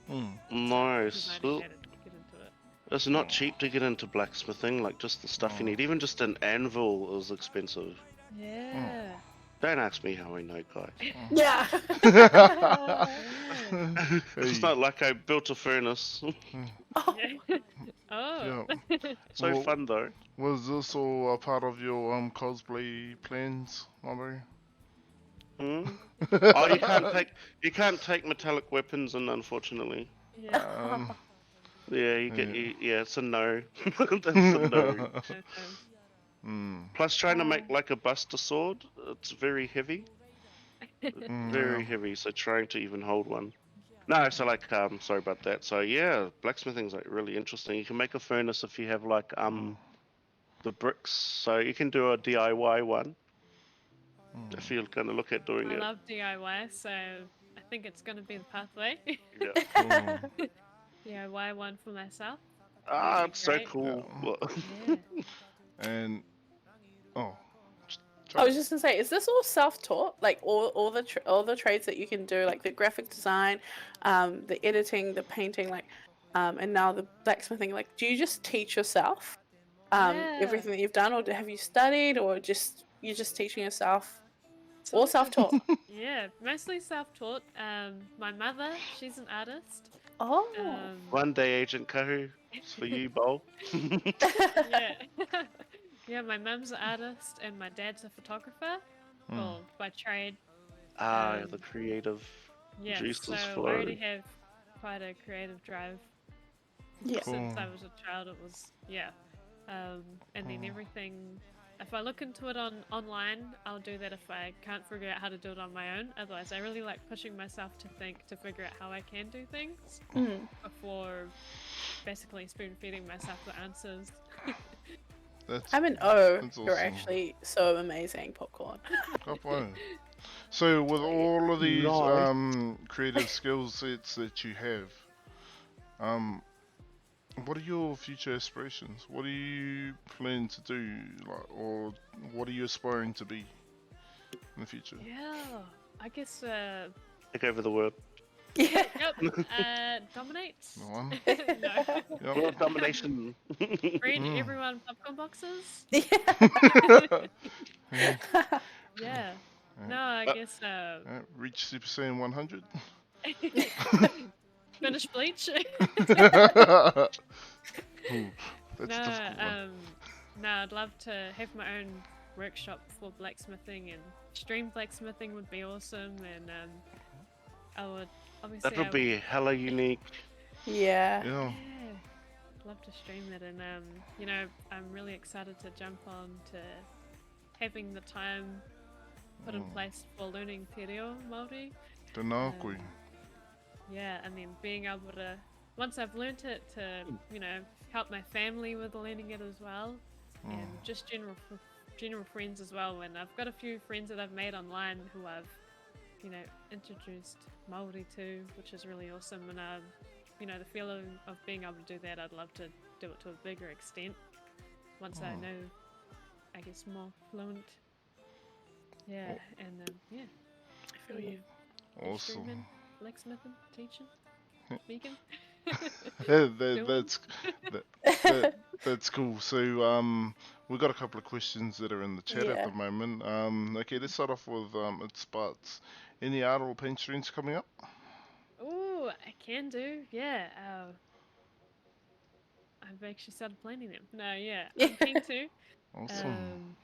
start Nice. designing Well, how to get into it. it's not cheap to get into blacksmithing, like just the stuff you need. Even just an anvil is expensive. Yeah. Don't ask me how I know, guys. Yeah. It's not like I built a furnace. Yeah. Oh. Yeah. So Well- fun though. Was this all a part of your cosplay plans, Maru? Hmm? Oh, you can't take metallic weapons in, unfortunately. Yeah. Yeah, you get Yeah. yeah, it's a no. That's a no. Okay. Plus, trying to make like a buster sword, it's very heavy. Very heavy. So trying to even hold one. No, so like sorry about that. So yeah, blacksmithing's like really interesting. You can make a furnace if you have like the bricks. So you can do a DIY one if you're gonna look at doing I it. love DIY, so I think it's going to be the pathway. Yeah. DIY one for myself. Ah, That'd be it's so great. cool. Well, Yeah. And I was just gonna say, is this all self-taught? Like all the trades that you can do, like the graphic design, the editing, the painting, like, and now the blacksmithing. Like, do you just teach yourself Yeah. everything that you've done, or have you studied, or you're just teaching yourself? All self-taught. Yeah, mostly self-taught. My mother, she's an artist. Oh. one day, Agent Kahu, it's for you, Bowl. Yeah. Yeah, my mum's an artist and my dad's a photographer. Well, by trade. The creative Yeah, juices so flow. I already have quite a creative drive. Yeah. Since I was a child, it was, yeah. And then everything, if I look into it online, I'll do that if I can't figure out how to do it on my own. Otherwise, I really like pushing myself to figure out how I can do things before basically spoon-feeding myself the answers. that's I'm an O. That's You're awesome. actually so amazing, Popcorn. Kapai. So with all of these Nice. creative skill sets that you have, what are your future aspirations? What do you plan to do, like, or what are you aspiring to be in the future? Yeah, I guess, Take over the world. Yeah. yep, dominate. No one? No. Yep. World domination. Read everyone popcorn boxes. Yeah. No, I guess, Reach Super Saiyan 100? finish Bleach. Ooh, that's No, a difficult one. no, I'd love to have my own workshop for blacksmithing, and stream blacksmithing would be awesome. And I would obviously That would be hella unique. Yeah. Yeah. love to stream it. And I'm really excited to jump on to having the time put in place for learning te reo Māori. Tēnā koe. Yeah, and then being able to, once I've learnt it, to help my family with learning it as well, and just general friends as well. And I've got a few friends that I've made online who I've introduced Māori to, which is really awesome. And the feeling of being able to do that, I'd love to do it to a bigger extent once I know, I guess, more fluent. Yeah, and yeah, I feel you. Awesome. streaming, blacksmithing, teaching, vegan. That's cool. So we've got a couple of questions that are in the chat at Yeah. the moment. Okay, let's start off with It's Sparts. Any art or paint streams coming up? Oh, I can do. Yeah. I've actually started planning them. No, yeah. I'm keen to. Awesome.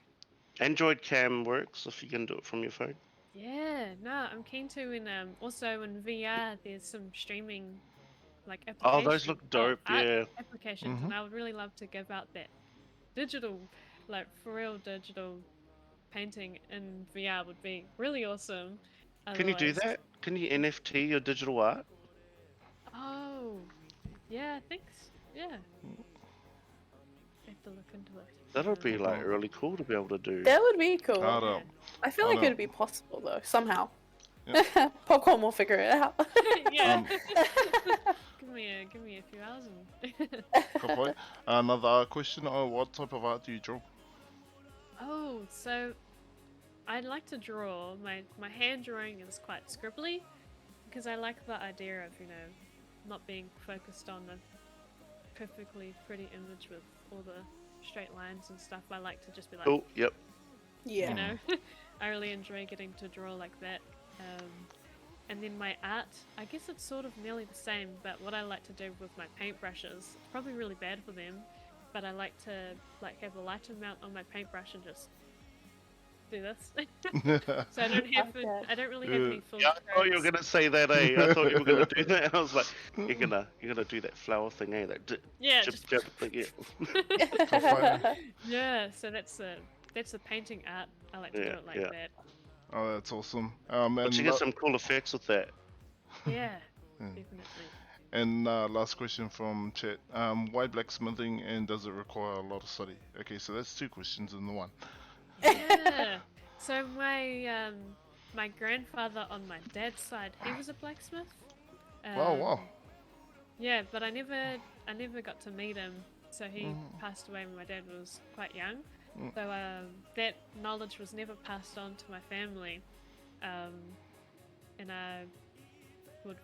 Android cam works if you can do it from your phone. Yeah. No, I'm keen to. And also in VR, there's some streaming like Oh, applications. those look dope. art Yeah. applications, and I would really love to give out that digital, like for real digital painting in VR would be really awesome. Can you do Otherwise- that? Can you NFT your digital art? Oh, yeah, I think yeah. I have to look into it. That'll be like really cool to be able to do. That would be cool. Ara. I feel I like know. it'd be possible though, somehow. Popcorn will figure it out. Yeah. give me a few hours and Ka pai. Another question, what type of art do you draw? Oh, so I like to draw. My hand drawing is quite scribbly because I like the idea of, not being focused on a perfectly pretty image with all the straight lines and stuff. I like to just be like, Oh, yep. Yeah. I really enjoy getting to draw like that. And then my art, I guess it's sort of nearly the same, but what I like to do with my paintbrushes, it's probably really bad for them, but I like to have a lighter mount on my paintbrush and just do this. So I don't really have any full Yeah, I thought you were strokes. gonna say that, eh? I thought you were gonna do that. I was like, you're gonna do that flower thing, eh? That Yeah, jib just jab thing, yeah. yeah. So that's the painting art. I like to do Yeah, it like yeah. that. Oh, that's awesome. But you get some cool effects with that. Yeah, Yeah. definitely. And last question from chat. Why blacksmithing and does it require a lot of study? Okay, so that's two questions in the one. Yeah. So my grandfather on my dad's side, he was a blacksmith. Wow. Yeah, but I never got to meet him. So he passed away when my dad was quite young. So that knowledge was never passed on to my family. And I would,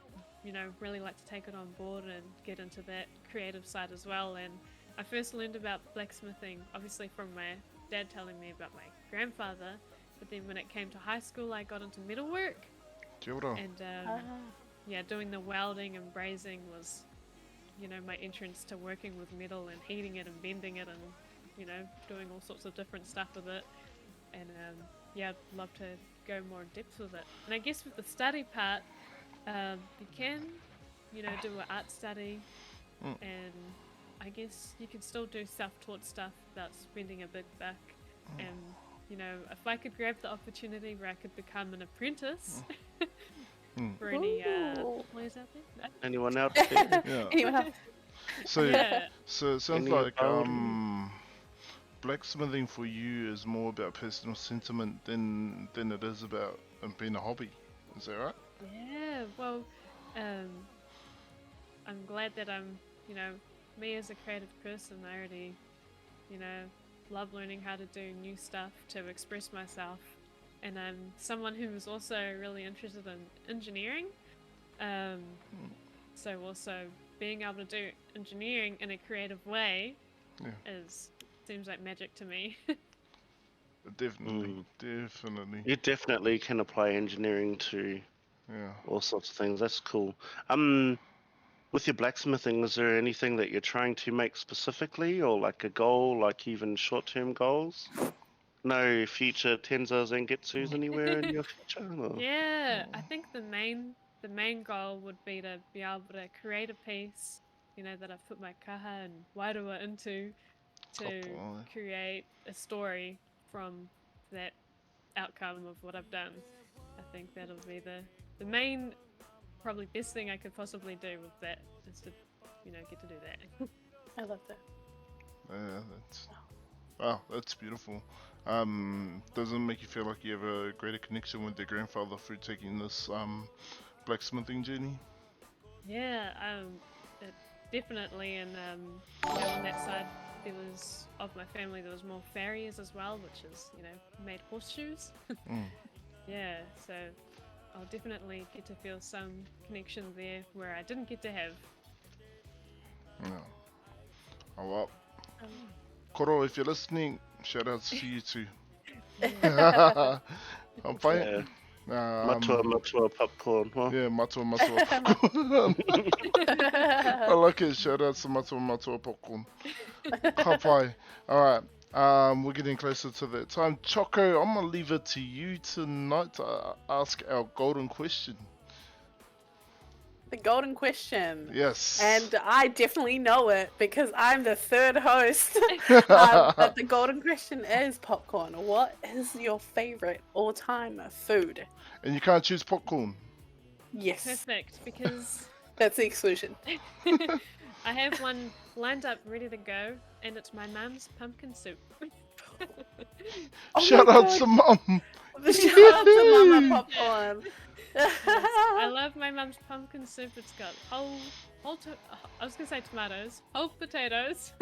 really like to take it on board and get into that creative side as well. And I first learned about blacksmithing, obviously from my dad telling me about my grandfather. But then when it came to high school, I got into metalwork. Kia ora. And doing the welding and brazing was, my entrance to working with metal and heating it and bending it and, doing all sorts of different stuff with it. And I'd love to go more in depth with it. And I guess with the study part, you can, do an art study, and I guess you can still do self-taught stuff without spending a big buck. And if I could grab the opportunity where I could become an apprentice for any players out there. Anyone out there? Yeah. Anyone else? So, Yeah. so it sounds Any like welding? blacksmithing for you is more about personal sentiment than it is about being a hobby. Is that right? Yeah, well, I'm glad that I'm, me as a creative person, I already, love learning how to do new stuff to express myself. And I'm someone who is also really interested in engineering. So also being able to do engineering in a creative way seems like magic to me. Definitely. You definitely can apply engineering to Yeah. all sorts of things. That's cool. With your blacksmithing, is there anything that you're trying to make specifically, or like a goal, like even short-term goals? No future Tenzas and Getsus anywhere in your future? Or? Yeah, I think the main goal would be to be able to create a piece, that I've put my kaha and wairua into, to Kapai. create a story from that outcome of what I've done. I think that'll be the main, probably best thing I could possibly do with that is to, get to do that. I love that. Yeah, that's beautiful. Does it make you feel like you have a greater connection with your grandfather through taking this blacksmithing journey? Yeah, definitely, and on that side of my family there was more farriers as well, which is made horseshoes. Yeah, so I'll definitely get to feel some connection there where I didn't get to have. Yeah. Oh well. Koro, if you're listening, shout outs to you too. I'm fine. Matua popcorn, huh? Yeah, matua. I like it. Shout out to matua popcorn. Kapai. Alright. We're getting closer to that time. Choco, I'm gonna leave it to you tonight to ask our golden question. The golden question. Yes. And I definitely know it because I'm the third host. But the golden question is popcorn. What is your favorite all-time food? And you can't choose popcorn. Yes, Perfect, because that's the exclusion. I have one lined up, ready to go, and it's my mum's pumpkin soup. Oh Shout my out God. to mum. Shout out to Mama Popcorn. Yes, I love my mum's pumpkin soup. It's got I was gonna say tomatoes, whole potatoes.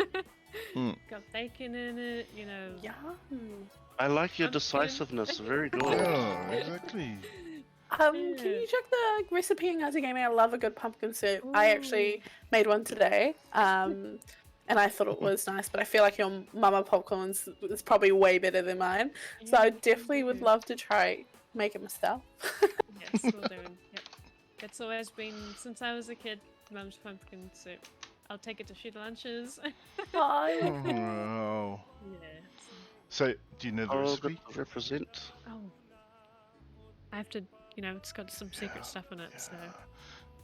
Mm. Got bacon in it, you know. Yum. I like your Pumpkin. decisiveness. Very good. Yeah, exactly. Can Yeah. you check the recipe in Ngati Gaming? I love a good pumpkin soup. I actually made one today, and I thought it was nice, but I feel like your Mama Popcorn's is probably way better than mine. So I Yeah, definitely would yeah. love to try make it myself. Yes, we'll do. Yep. It's always been since I was a kid. Mum's pumpkin soup. I'll take it to shoot lunches. Oh, I like that. Oh. Yeah. So, do you know the Oh, recipe? good to represent. Oh. I have to, you know, it's got some secret stuff in it, so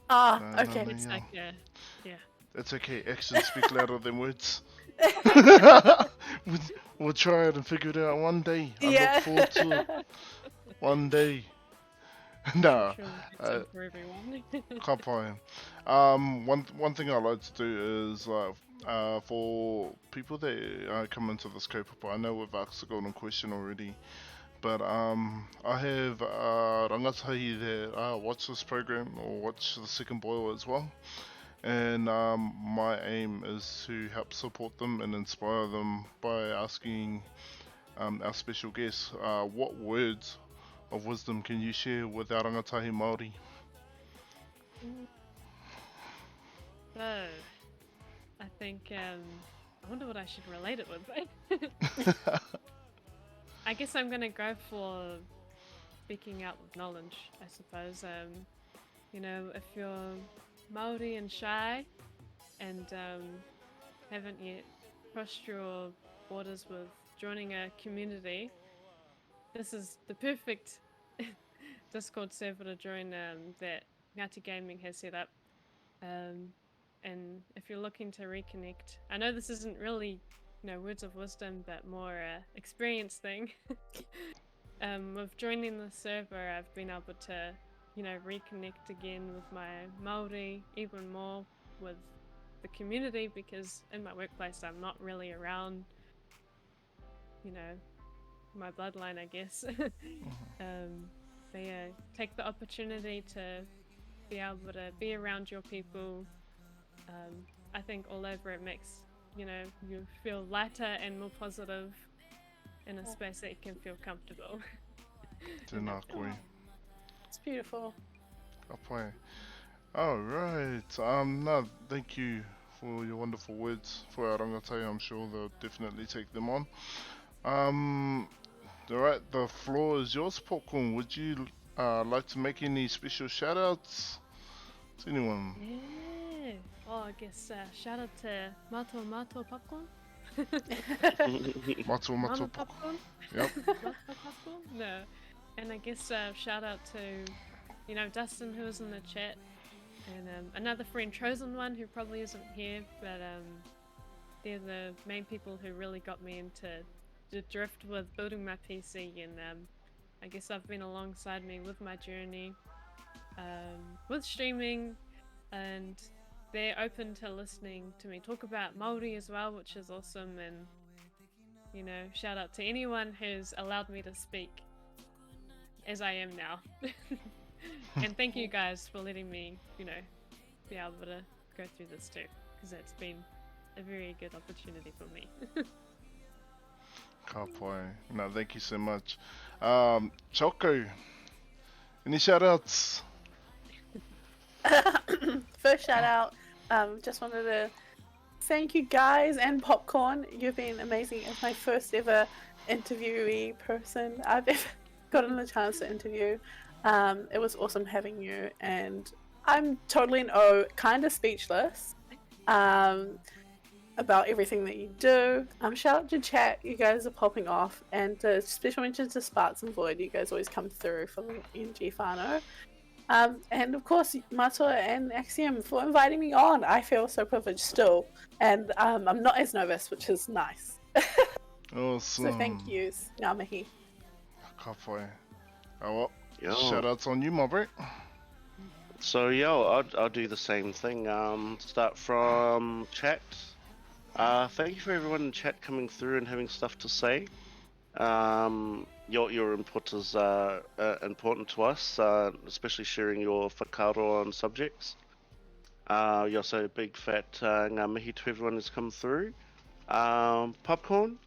Ah, No, no, okay. no. it's Yeah. like That's okay. Actions speak louder than words. We'll try it and figure it out one day. I Yeah. look forward to it. One day. Nah, sure it's uh, in for everyone. can't find. One thing I like to do is for people that come into this kaupapa. I know we've asked the golden question already, but I have rangatahi that watch this program or watch the second boil as well. And my aim is to help support them and inspire them by asking our special guests, what words of wisdom can you share with our rangatahi Māori? So, I think I wonder what I should relate it with. I guess I'm gonna go for speaking out with knowledge. I suppose. You know, if you're Maori and shy, and haven't yet crossed your borders with joining a community, this is the perfect Discord server to join that Ngati Gaming has set up. And if you're looking to reconnect, I know this isn't really, you know, words of wisdom, but more experience thing. With joining the server, I've been able to, you know, reconnect again with my Māori, even more with the community, because in my workplace I'm not really around, you know, my bloodline, I guess. But yeah, take the opportunity to be able to be around your people. I think all over it makes, you know, you feel lighter and more positive in a space that you can feel comfortable. Tēnā koe. It's beautiful. Ka pai. Alright, no, thank you for your wonderful words for our rangatai. I'm sure they'll definitely take them on. Alright, the floor is yours, Popcorn. Would you like to make any special shout outs to anyone? Yeah. Oh, I guess Mm. shout out to Mato Popcorn. Matua Mama matua. Popcorn. Yep. Mato Popcorn. No. And I guess shout out to, you know, Dustin, who was in the chat, and another friend, Chosen One, who probably isn't here, but they're the main people who really got me into the drift with building my PC, and I guess I've been alongside me with my journey, with streaming, and they're open to listening to me talk about Māori as well, which is awesome. And, you know, shout out to anyone who's allowed me to speak as I am now. And thank you guys for letting me, you know, be able to go through this too, because it's been a very good opportunity for me. Ka pai. No, thank you so much. Choco, any shout outs? First shout out, just wanted to thank you guys and Popcorn. You've been amazing. It's my first ever interviewee person I've ever gotten the chance to interview. It was awesome having you, and I'm totally in awe, kind of speechless about everything that you do. Shout out to chat, you guys are popping off, and special mention to Sparks and Void. You guys always come through for the NG Whānau. And of course, Matua and Axiom for inviting me on. I feel so privileged still, and I'm not as nervous, which is nice. Awesome. So thank yous. Ngā mihi. Ka pai. Oh, well, Yo. shout outs on you, my bro. So I'll do the same thing. Start from chat. Thank you for everyone in chat coming through and having stuff to say. Your input is important to us, especially sharing your whakaaro on subjects. You're also a big fat ngā mihi to everyone who's come through. Popcorn,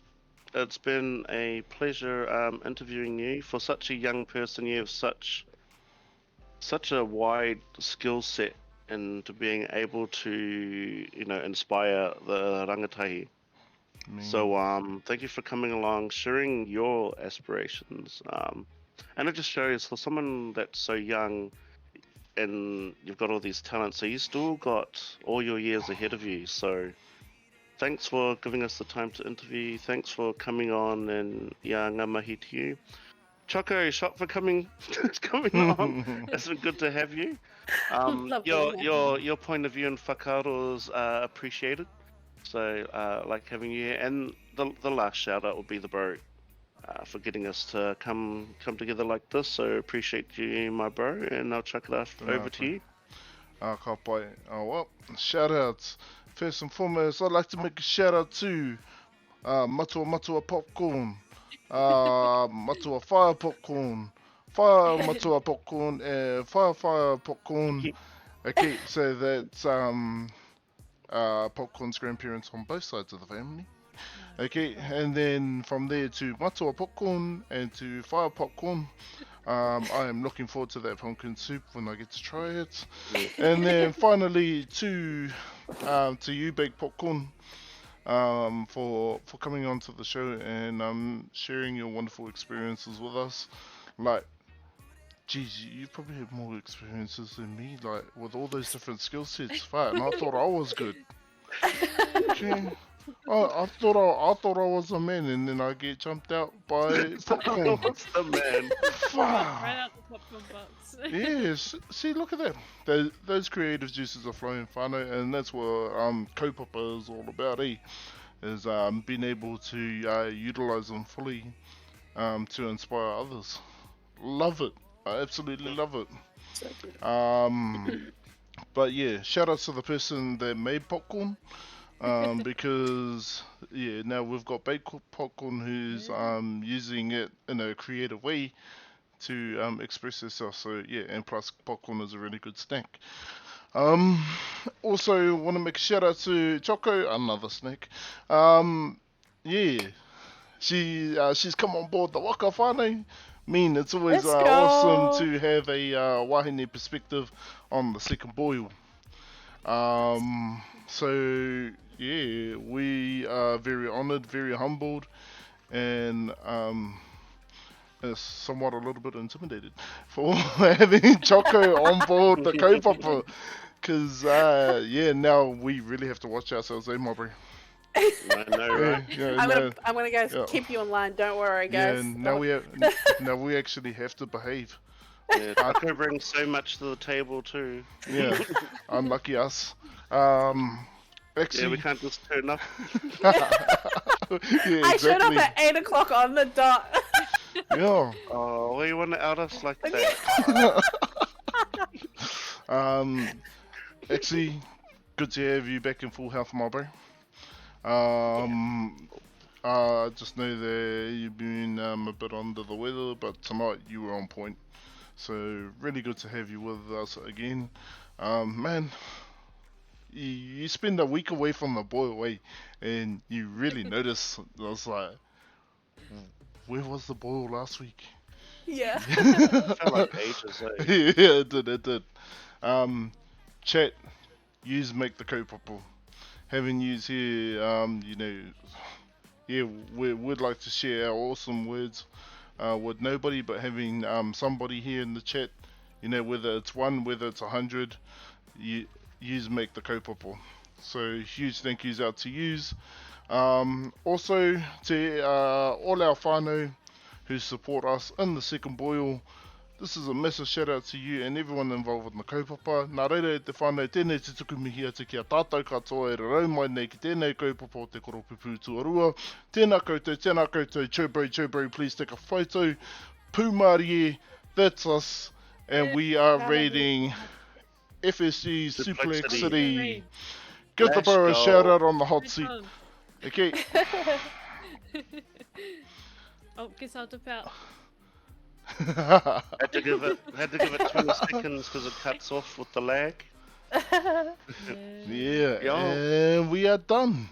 it's been a pleasure interviewing you. For such a young person, you have such a wide skill set into being able to, inspire the rangatahi. So thank you for coming along, sharing your aspirations. And it just shows for someone that's so young and you've got all these talents, so you still got all your years ahead of you. So thanks for giving us the time to interview. Thanks for coming on, and ngā mahi to you. Choco, shot for coming on. It's been good to have you. Lovely, Your point of view and whakaaro is appreciated. So like having you here. And the last shout out will be the bro for getting us to come together like this. So appreciate you, my bro, and I'll chuck it over to you. Ka pai. Well, shout outs. First and foremost, I'd like to make a shout out to Matua Popcorn, Matua Fire Popcorn, Fire Matua Popcorn, Fire Popcorn. Okay, so that's Popcorn's grandparents on both sides of the family. Okay, and then from there to Matua Popcorn and to Fire Popcorn. I am looking forward to that pumpkin soup when I get to try it. And then finally to you, Baked Popcorn, for coming onto the show and sharing your wonderful experiences with us. Like, geez, you probably have more experiences than me, like with all those different skill sets. Fuck, and I thought I was good. Okay. I thought I was a man, and then I get jumped out by Popcorn. What's the man? Right out the popcorn box. Yes, see, look at that. Those creative juices are flowing whānau, and that's what kaupapa is all about, is being able to utilise them fully to inspire others. Love it. I absolutely love it. So good. But yeah, shout out to the person that made Popcorn. Because yeah, now we've got Baked Popcorn who's using it in a creative way to express herself. So yeah, and plus Popcorn is a really good snack. Also want to make a shout out to Choco, another snack. Yeah, she's come on board the Waka Whānau. It's always Let's go. awesome to have a wahine perspective on the second boil. So yeah, we are very honoured, very humbled, and somewhat a little bit intimidated for having Choco on board the kaupapa. Because yeah, now we really have to watch ourselves, my bro? I know, right? Yeah, I'm gonna go yeah. keep you in line. Don't worry, yeah, guys. now we actually have to behave. Yeah, Taco brings so much to the table too. Yeah, unlucky us. Yeah, Actually, we can't just turn up. yeah, I showed up exactly. at 8 o'clock on the dot. Yeah. Oh, why you want to out us like that? Actually, good to have you back in full health, my bro. Just know that you've been a bit under the weather, but tonight you were on point. So really good to have you with us again. Man, you spend a week away from the boil, and you really notice. I was like, where was the boil last week? Yeah. Felt like ages, eh? Yeah, it did. Chat, yous make the kaupapa. Having yous here, yeah, we'd like to share our awesome words with nobody, but having somebody here in the chat, whether it's one, whether it's 100, yous make the kaupapa. So huge thank yous out to yous. Also to all our whānau who support us in the second boil. This is a massive shout out to you and everyone involved in the kaupapa. Nā reira e te whānau, tēnei te tuku mihi atu ki a tātou katoa e rau mai nei ki tēnei kaupapa o te koropupu tuarua. Tēnā koutou, Chobro, please take a photo. Pūmārie, that's us, and we are raiding FSG Suplex City. Give the Let's bro a go. shout out on the hot Good seat. job. Okay. Oh, guess I'll dip out. Had to give it 20 seconds because it cuts off with the lag. Yeah. Yeah, Yo. and we are done.